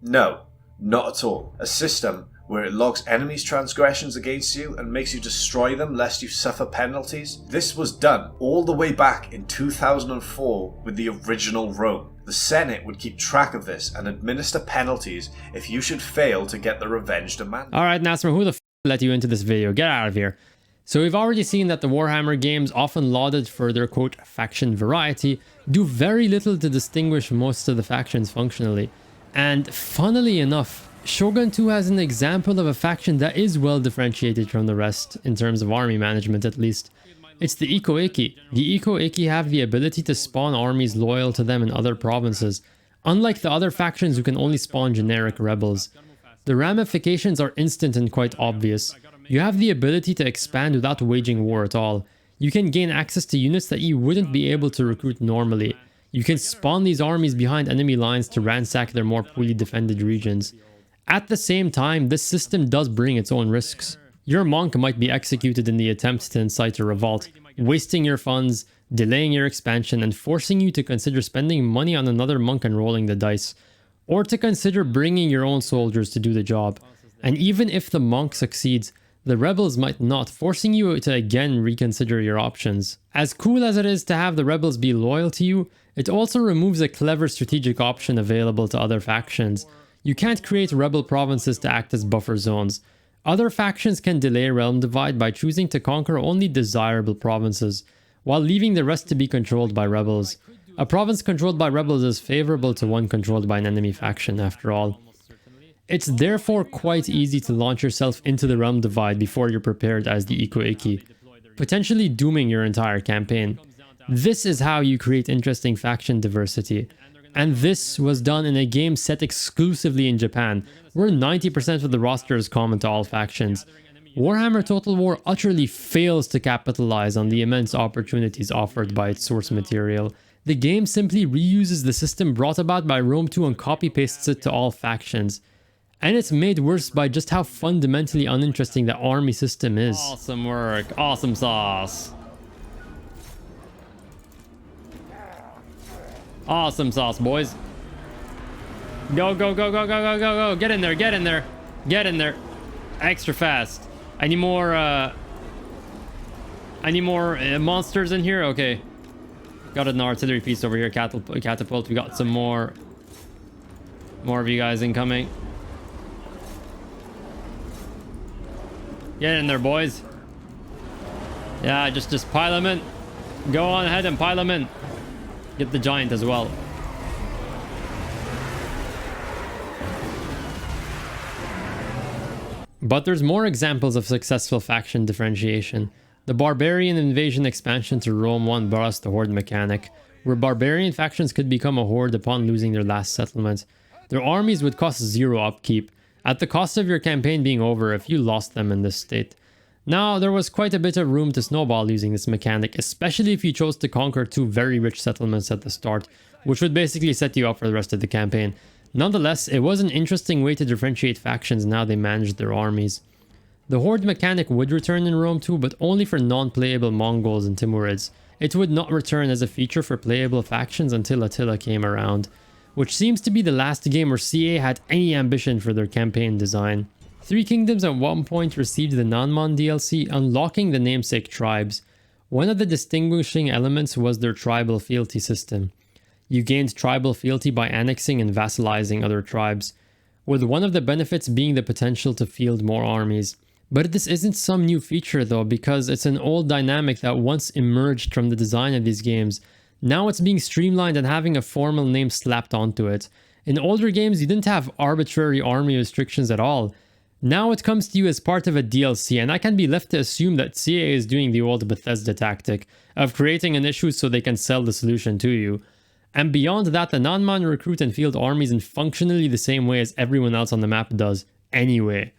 No, not at all. A system where it logs enemies' transgressions against you and makes you destroy them lest you suffer penalties. This was done all the way back in 2004 with the original Rome. The Senate would keep track of this and administer penalties if you should fail to get the revenge demand. Alright Nasser, who the f let you into this video? Get out of here. So we've already seen that the Warhammer games, often lauded for their quote faction variety, do very little to distinguish most of the factions functionally. And funnily enough, Shogun 2 has an example of a faction that is well differentiated from the rest, in terms of army management at least. It's the Iko-Iki. The Iko-Iki have the ability to spawn armies loyal to them in other provinces, unlike the other factions who can only spawn generic rebels. The ramifications are instant and quite obvious. You have the ability to expand without waging war at all. You can gain access to units that you wouldn't be able to recruit normally. You can spawn these armies behind enemy lines to ransack their more poorly defended regions. At the same time, this system does bring its own risks. Your monk might be executed in the attempt to incite a revolt, wasting your funds, delaying your expansion, and forcing you to consider spending money on another monk and rolling the dice, or to consider bringing your own soldiers to do the job. And even if the monk succeeds, the rebels might not, forcing you to again reconsider your options. As cool as it is to have the rebels be loyal to you, it also removes a clever strategic option available to other factions. You can't create rebel provinces to act as buffer zones. Other factions can delay Realm Divide by choosing to conquer only desirable provinces, while leaving the rest to be controlled by rebels. A province controlled by rebels is favorable to one controlled by an enemy faction, after all. It's therefore quite easy to launch yourself into the realm divide before you're prepared as the Iko-Iki, potentially dooming your entire campaign. This is how you create interesting faction diversity. And this was done in a game set exclusively in Japan, where 90% of the roster is common to all factions. Warhammer Total War utterly fails to capitalize on the immense opportunities offered by its source material. The game simply reuses the system brought about by Rome 2 and copy-pastes it to all factions. And it's made worse by just how fundamentally uninteresting the army system is. Awesome work. Awesome sauce. Awesome sauce, boys. Go, go, go, go, go, go, go, go. Get in there, get in there. Get in there. Extra fast. I need more monsters in here? Okay. Got an artillery piece over here. Catapult. We got some more of you guys incoming. Get in there, boys. Yeah, just pile them in. Go on ahead and pile them in. Get the giant as well. But there's more examples of successful faction differentiation. The Barbarian Invasion expansion to Rome 1 brought us the Horde mechanic, where barbarian factions could become a horde upon losing their last settlement. Their armies would cost 0 upkeep, at the cost of your campaign being over if you lost them in this state. Now, there was quite a bit of room to snowball using this mechanic, especially if you chose to conquer 2 very rich settlements at the start, which would basically set you up for the rest of the campaign. Nonetheless, it was an interesting way to differentiate factions and how they managed their armies. The Horde mechanic would return in Rome 2, but only for non-playable Mongols and Timurids. It would not return as a feature for playable factions until Attila came around, which seems to be the last game where CA had any ambition for their campaign design. 3 Kingdoms at one point received the Nanman DLC, unlocking the namesake tribes. One of the distinguishing elements was their tribal fealty system. You gained tribal fealty by annexing and vassalizing other tribes, with one of the benefits being the potential to field more armies. But this isn't some new feature though, because it's an old dynamic that once emerged from the design of these games. Now it's being streamlined and having a formal name slapped onto it. In older games, you didn't have arbitrary army restrictions at all. Now it comes to you as part of a DLC, and I can be left to assume that CA is doing the old Bethesda tactic of creating an issue so they can sell the solution to you. And beyond that, the non-man recruit and field armies in functionally the same way as everyone else on the map does anyway.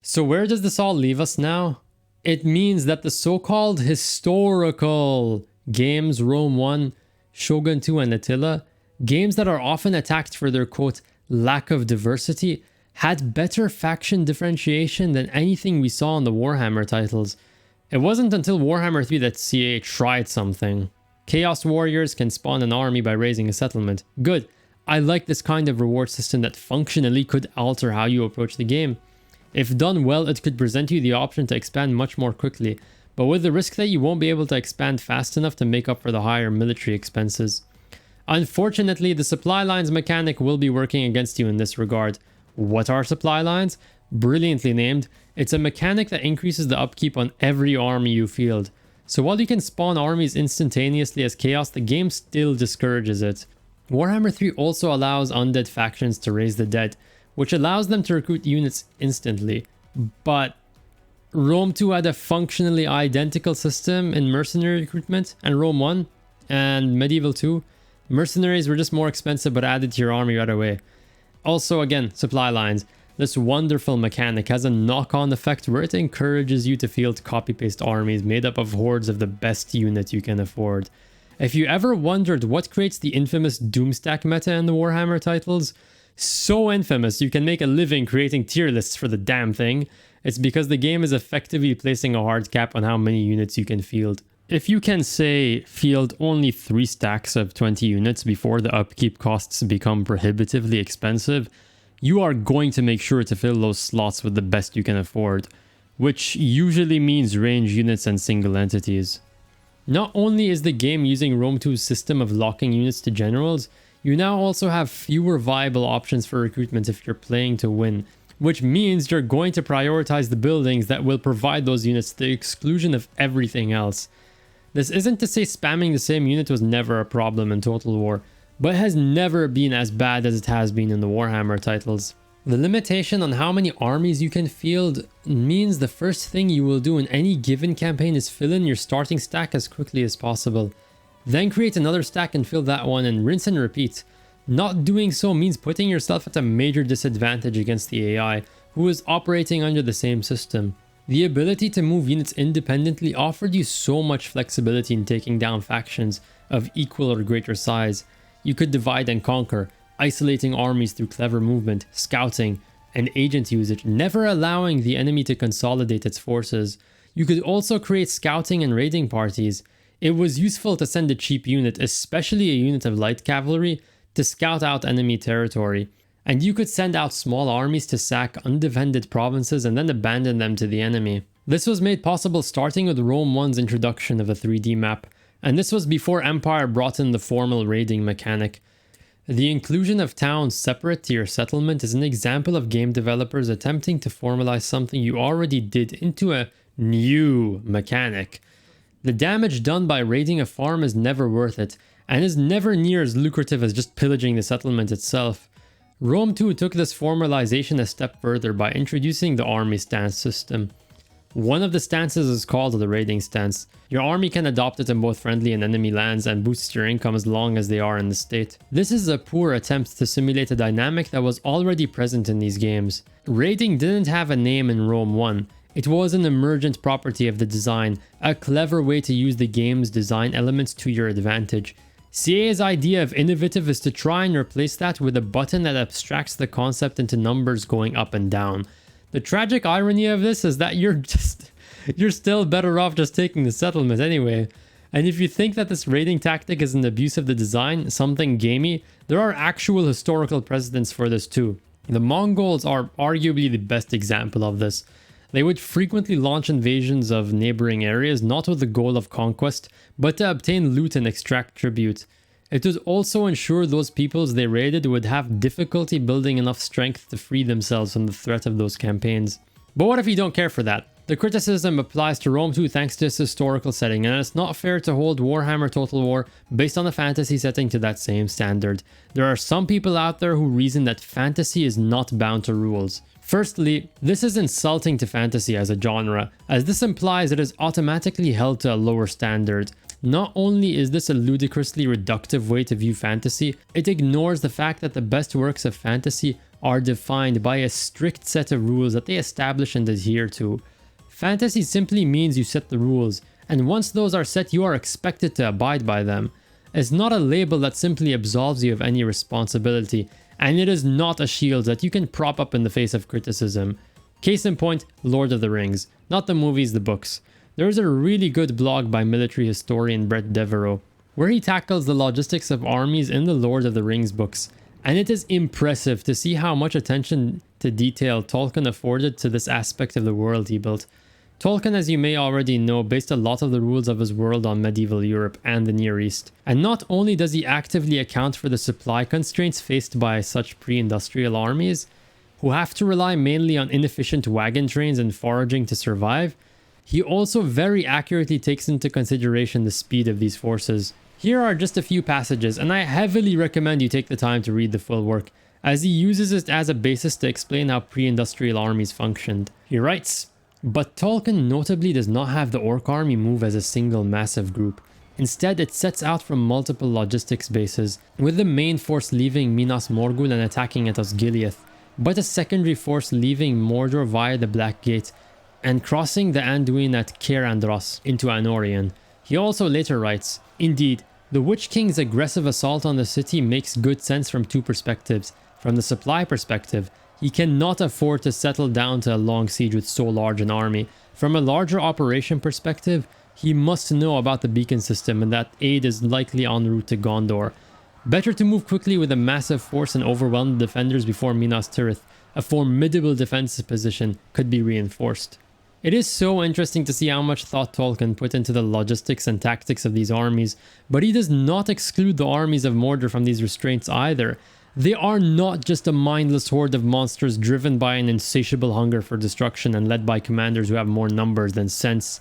So where does this all leave us now? It means that the so-called historical games, Rome 1, Shogun 2 and Attila, games that are often attacked for their quote lack of diversity, had better faction differentiation than anything we saw in the Warhammer titles. It wasn't until Warhammer 3 that CA tried something. Chaos Warriors can spawn an army by raising a settlement. Good. I like this kind of reward system that functionally could alter how you approach the game. If done well, it could present you the option to expand much more quickly, but with the risk that you won't be able to expand fast enough to make up for the higher military expenses. Unfortunately, the supply lines mechanic will be working against you in this regard. What are supply lines? Brilliantly named. It's a mechanic that increases the upkeep on every army you field. So while you can spawn armies instantaneously as chaos, the game still discourages it. Warhammer 3 also allows undead factions to raise the dead, which allows them to recruit units instantly. But Rome 2 had a functionally identical system in mercenary recruitment, and Rome 1 and Medieval 2. Mercenaries were just more expensive but added to your army right away. Also, again, supply lines. This wonderful mechanic has a knock-on effect where it encourages you to field copy-paste armies made up of hordes of the best units you can afford. If you ever wondered what creates the infamous DoomStack meta in the Warhammer titles, so infamous you can make a living creating tier lists for the damn thing, it's because the game is effectively placing a hard cap on how many units you can field. If you can, say, field only 3 stacks of 20 units before the upkeep costs become prohibitively expensive, you are going to make sure to fill those slots with the best you can afford, which usually means range units and single entities. Not only is the game using Rome 2's system of locking units to generals, you now also have fewer viable options for recruitment if you're playing to win, which means you're going to prioritize the buildings that will provide those units to the exclusion of everything else. This isn't to say spamming the same unit was never a problem in Total War, but it has never been as bad as it has been in the Warhammer titles. The limitation on how many armies you can field means the first thing you will do in any given campaign is fill in your starting stack as quickly as possible. Then create another stack and fill that one and rinse and repeat. Not doing so means putting yourself at a major disadvantage against the AI, who is operating under the same system. The ability to move units independently offered you so much flexibility in taking down factions of equal or greater size. You could divide and conquer, isolating armies through clever movement, scouting, and agent usage, never allowing the enemy to consolidate its forces. You could also create scouting and raiding parties. It was useful to send a cheap unit, especially a unit of light cavalry, to scout out enemy territory. And you could send out small armies to sack undefended provinces and then abandon them to the enemy. This was made possible starting with Rome 1's introduction of a 3D map, and this was before Empire brought in the formal raiding mechanic. The inclusion of towns separate to your settlement is an example of game developers attempting to formalize something you already did into a new mechanic. The damage done by raiding a farm is never worth it, and is never near as lucrative as just pillaging the settlement itself. Rome 2 took this formalization a step further by introducing the army stance system. One of the stances is called the raiding stance. Your army can adopt it in both friendly and enemy lands and boosts your income as long as they are in the state. This is a poor attempt to simulate a dynamic that was already present in these games. Raiding didn't have a name in Rome 1. It was an emergent property of the design, a clever way to use the game's design elements to your advantage. CA's idea of Inventive is to try and replace that with a button that abstracts the concept into numbers going up and down. The tragic irony of this is that you're still better off just taking the settlement anyway. And if you think that this raiding tactic is an abuse of the design, something gamey, there are actual historical precedents for this too. The Mongols are arguably the best example of this. They would frequently launch invasions of neighboring areas not with the goal of conquest, but to obtain loot and extract tribute. It would also ensure those peoples they raided would have difficulty building enough strength to free themselves from the threat of those campaigns. But what if you don't care for that? The criticism applies to Rome 2 thanks to its historical setting, and it's not fair to hold Warhammer Total War based on a fantasy setting to that same standard. There are some people out there who reason that fantasy is not bound to rules. Firstly, this is insulting to fantasy as a genre, as this implies it is automatically held to a lower standard. Not only is this a ludicrously reductive way to view fantasy, it ignores the fact that the best works of fantasy are defined by a strict set of rules that they establish and adhere to. Fantasy simply means you set the rules, and once those are set, you are expected to abide by them. It's not a label that simply absolves you of any responsibility, and it is not a shield that you can prop up in the face of criticism. Case in point, Lord of the Rings. Not the movies, the books. There is a really good blog by military historian Brett Devereaux, where he tackles the logistics of armies in the Lord of the Rings books, and it is impressive to see how much attention to detail Tolkien afforded to this aspect of the world he built. Tolkien, as you may already know, based a lot of the rules of his world on medieval Europe and the Near East. And not only does he actively account for the supply constraints faced by such pre-industrial armies, who have to rely mainly on inefficient wagon trains and foraging to survive, he also very accurately takes into consideration the speed of these forces. Here are just a few passages, and I heavily recommend you take the time to read the full work, as he uses it as a basis to explain how pre-industrial armies functioned. He writes, "But Tolkien notably does not have the orc army move as a single massive group. Instead, it sets out from multiple logistics bases, with the main force leaving Minas Morgul and attacking at Osgiliath, but a secondary force leaving Mordor via the Black Gate and crossing the Anduin at Caer Andros into Anorion." He also later writes, "Indeed, the Witch King's aggressive assault on the city makes good sense from two perspectives. From the supply perspective, he cannot afford to settle down to a long siege with so large an army. From a larger operation perspective, he must know about the beacon system and that aid is likely en route to Gondor. Better to move quickly with a massive force and overwhelm the defenders before Minas Tirith, a formidable defensive position, could be reinforced." It is so interesting to see how much thought Tolkien put into the logistics and tactics of these armies, but he does not exclude the armies of Mordor from these restraints either. They are not just a mindless horde of monsters driven by an insatiable hunger for destruction and led by commanders who have more numbers than sense.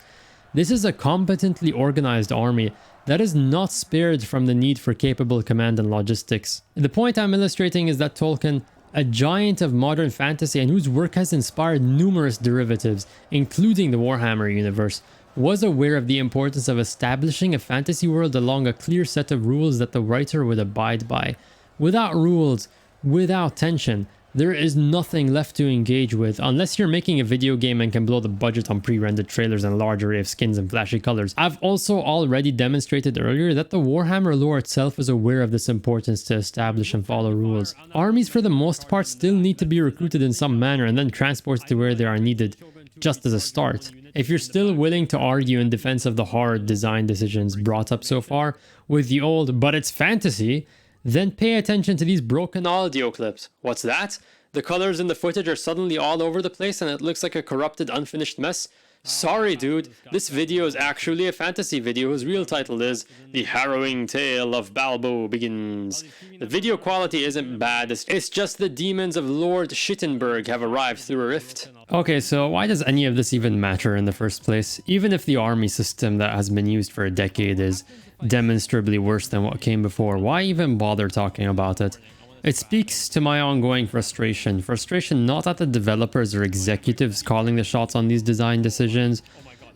This is a competently organized army that is not spared from the need for capable command and logistics. The point I'm illustrating is that Tolkien, a giant of modern fantasy and whose work has inspired numerous derivatives, including the Warhammer universe, was aware of the importance of establishing a fantasy world along a clear set of rules that the writer would abide by. Without rules, without tension, there is nothing left to engage with unless you're making a video game and can blow the budget on pre-rendered trailers and a large array of skins and flashy colors. I've also already demonstrated earlier that the Warhammer lore itself is aware of this importance to establish and follow rules. Armies for the most part still need to be recruited in some manner and then transported to where they are needed, just as a start. If you're still willing to argue in defense of the hard design decisions brought up so far with the old "but it's fantasy," then pay attention to these broken audio clips. What's that? The colors in the footage are suddenly all over the place and it looks like a corrupted, unfinished mess? Sorry dude, this video is actually a fantasy video whose real title is The Harrowing Tale of Balbo Begins. The video quality isn't bad, it's just the demons of Lord Shittenberg have arrived through a rift. Okay, so why does any of this even matter in the first place? Even if the army system that has been used for a decade is demonstrably worse than what came before, why even bother talking about it? It speaks to my ongoing frustration. Frustration not at the developers or executives calling the shots on these design decisions,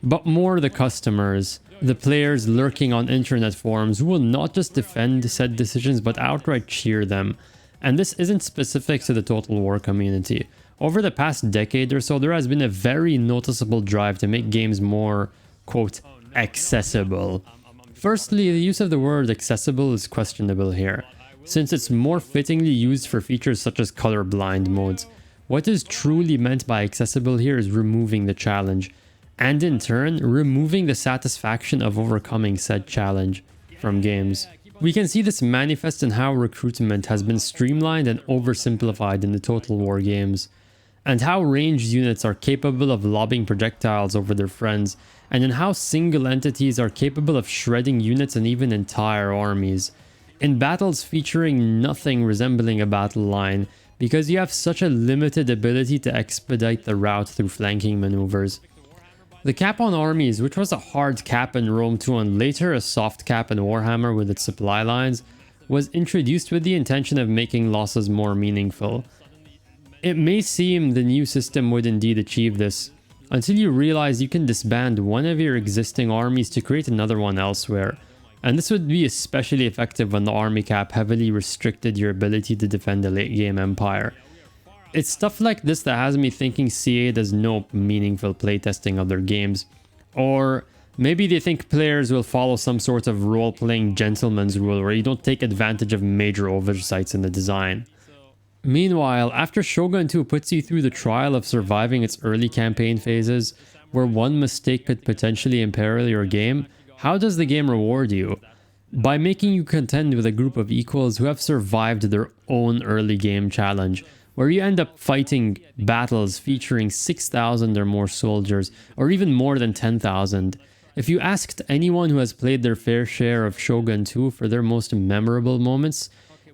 but more the customers, the players lurking on internet forums who will not just defend said decisions but outright cheer them. And this isn't specific to the Total War community. Over the past decade or so, there has been a very noticeable drive to make games more, quote, accessible. Firstly, the use of the word accessible is questionable here, since it's more fittingly used for features such as colorblind modes. What is truly meant by accessible here is removing the challenge, and in turn, removing the satisfaction of overcoming said challenge from games. We can see this manifest in how recruitment has been streamlined and oversimplified in the Total War games, and how ranged units are capable of lobbing projectiles over their friends, and in how single entities are capable of shredding units and even entire armies. In battles featuring nothing resembling a battle line, because you have such a limited ability to expedite the route through flanking maneuvers. The cap on armies, which was a hard cap in Rome 2 and later a soft cap in Warhammer with its supply lines, was introduced with the intention of making losses more meaningful. It may seem the new system would indeed achieve this, until you realize you can disband one of your existing armies to create another one elsewhere. And this would be especially effective when the army cap heavily restricted your ability to defend a late game empire. It's stuff like this that has me thinking CA does no meaningful playtesting of their games. Or maybe they think players will follow some sort of role-playing gentleman's rule where you don't take advantage of major oversights in the design. Meanwhile, after Shogun 2 puts you through the trial of surviving its early campaign phases, where one mistake could potentially imperil your game, how does the game reward you? By making you contend with a group of equals who have survived their own early game challenge, where you end up fighting battles featuring 6,000 or more soldiers, or even more than 10,000. If you asked anyone who has played their fair share of Shogun 2 for their most memorable moments,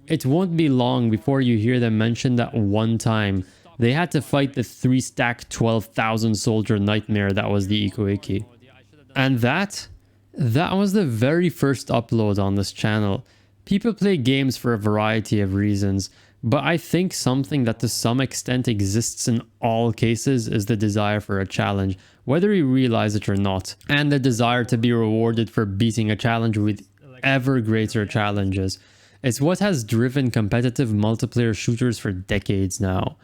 it won't be long before you hear them mention that one time they had to fight the 3-stack 12,000 soldier nightmare that was the Iko-Iki. And that was the very first upload on this channel. People play games for a variety of reasons, but I think something that to some extent exists in all cases is the desire for a challenge, whether you realize it or not, and the desire to be rewarded for beating a challenge with ever greater challenges. It's what has driven competitive multiplayer shooters for decades now.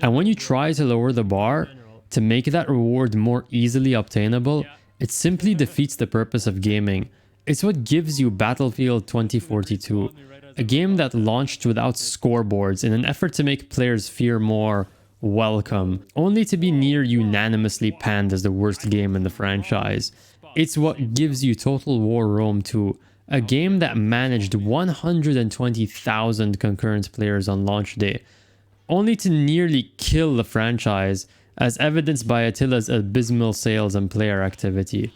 And when you try to lower the bar, to make that reward more easily obtainable, it simply defeats the purpose of gaming. It's what gives you Battlefield 2042, a game that launched without scoreboards in an effort to make players fear more welcome, only to be near unanimously panned as the worst game in the franchise. It's what gives you Total War Rome 2, a game that managed 120,000 concurrent players on launch day, only to nearly kill the franchise, as evidenced by Attila's abysmal sales and player activity.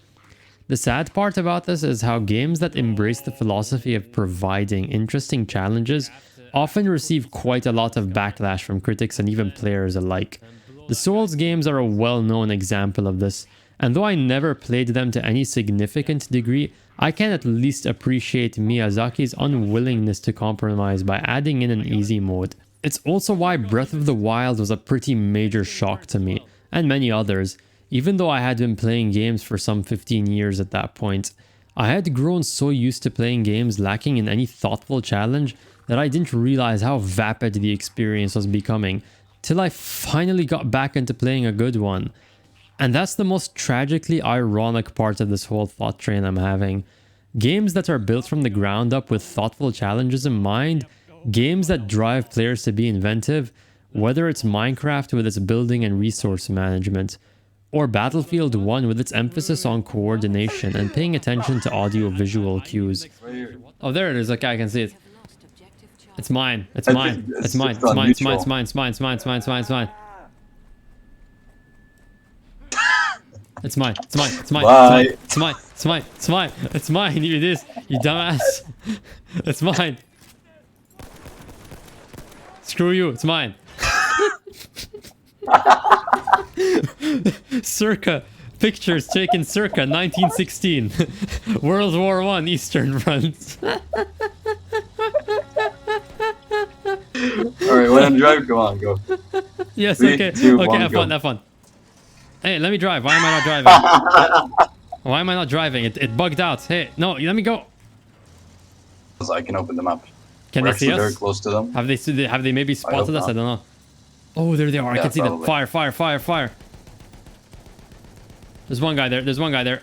The sad part about this is how games that embrace the philosophy of providing interesting challenges often receive quite a lot of backlash from critics and even players alike. The Souls games are a well-known example of this, and though I never played them to any significant degree, I can at least appreciate Miyazaki's unwillingness to compromise by adding in an easy mode. It's also why Breath of the Wild was a pretty major shock to me, and many others, even though I had been playing games for some 15 years at that point. I had grown so used to playing games lacking in any thoughtful challenge that I didn't realize how vapid the experience was becoming, till I finally got back into playing a good one. And that's the most tragically ironic part of this whole thought train I'm having. Games that are built from the ground up with thoughtful challenges in mind, games that drive players to be inventive, whether it's Minecraft with its building and resource management, or Battlefield 1 with its emphasis on coordination and paying attention to audio-visual cues. Oh, there it is. Okay, I can see it. It's mine. It's mine. It's mine. It's mine. It's mine. It's mine. It's mine. It's mine. It's mine. It's mine. It's mine. It's mine. It's mine. It's mine. It's mine. It's mine. It's mine. It's mine. You this. You dumbass. It's mine. Screw you. It's mine. Circa. Pictures taken circa 1916. World War I Eastern Front. Alright, when I'm driving, come on, go. Yes, 3, okay. 2, Okay, 1, have go. fun, have fun. Hey, let me drive. Why am I not driving? Why am I not driving? It bugged out. Hey, no, let me go. So I can open the map. Can We're they see actually very us? close to them. Have they maybe spotted us? not. I don't know. Oh, there they are. I Yeah, can see them. probably. Fire, fire, fire, fire. There's one guy there. There's one guy there.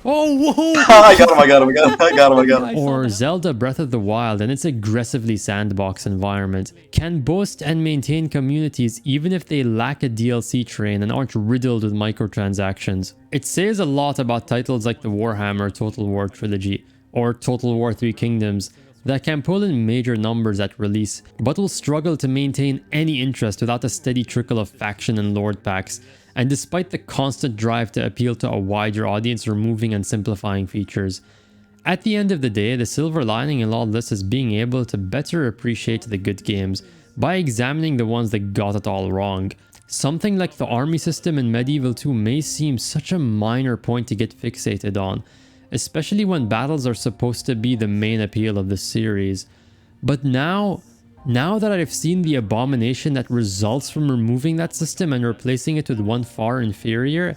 Oh, whoa! I got him, I got him, I got him, I got him, I got him. Or Zelda Breath of the Wild and its aggressively sandbox environment can boast and maintain communities even if they lack a DLC train and aren't riddled with microtransactions. It says a lot about titles like the Warhammer Total War Trilogy or Total War 3 Kingdoms that can pull in major numbers at release, but will struggle to maintain any interest without a steady trickle of faction and lord packs, and despite the constant drive to appeal to a wider audience removing and simplifying features. At the end of the day, the silver lining in all this is being able to better appreciate the good games by examining the ones that got it all wrong. Something like the army system in Medieval 2 may seem such a minor point to get fixated on, especially when battles are supposed to be the main appeal of the series. But now that I've seen the abomination that results from removing that system and replacing it with one far inferior,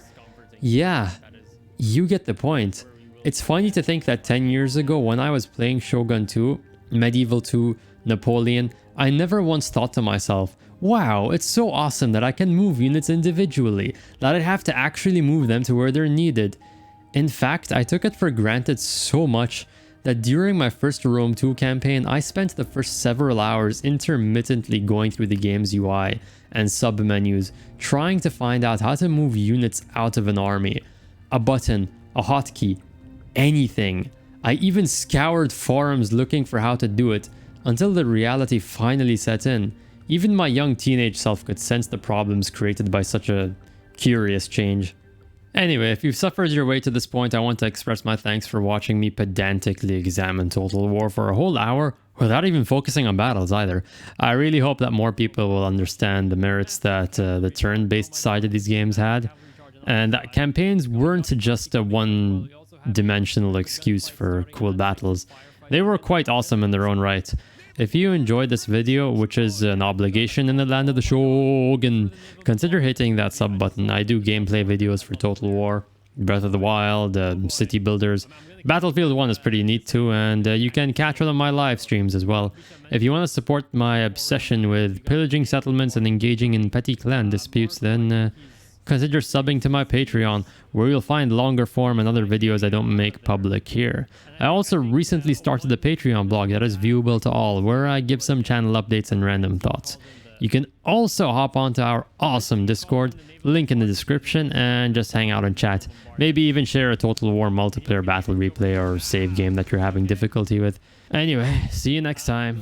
yeah, you get the point. It's funny to think that 10 years ago when I was playing Shogun 2, Medieval 2, Napoleon, I never once thought to myself, wow, it's so awesome that I can move units individually, that I'd have to actually move them to where they're needed. In fact, I took it for granted so much that during my first Rome 2 campaign, I spent the first several hours intermittently going through the game's UI and sub-menus, trying to find out how to move units out of an army. A button, a hotkey, anything. I even scoured forums looking for how to do it, until the reality finally set in. Even my young teenage self could sense the problems created by such a curious change. Anyway, if you've suffered your way to this point, I want to express my thanks for watching me pedantically examine Total War for a whole hour without even focusing on battles either. I really hope that more people will understand the merits that the turn-based side of these games had, and that campaigns weren't just a one-dimensional excuse for cool battles. They were quite awesome in their own right. If you enjoyed this video, which is an obligation in the land of the Shogun, consider hitting that sub button. I do gameplay videos for Total War, Breath of the Wild, City Builders. Battlefield 1 is pretty neat too, and you can catch one of my live streams as well. If you want to support my obsession with pillaging settlements and engaging in petty clan disputes, then consider subbing to my Patreon, where you'll find longer form and other videos I don't make public here. I also recently started a Patreon blog that is viewable to all, where I give some channel updates and random thoughts. You can also hop onto our awesome Discord, link in the description, and just hang out and chat. Maybe even share a Total War multiplayer battle replay or save game that you're having difficulty with. Anyway, see you next time.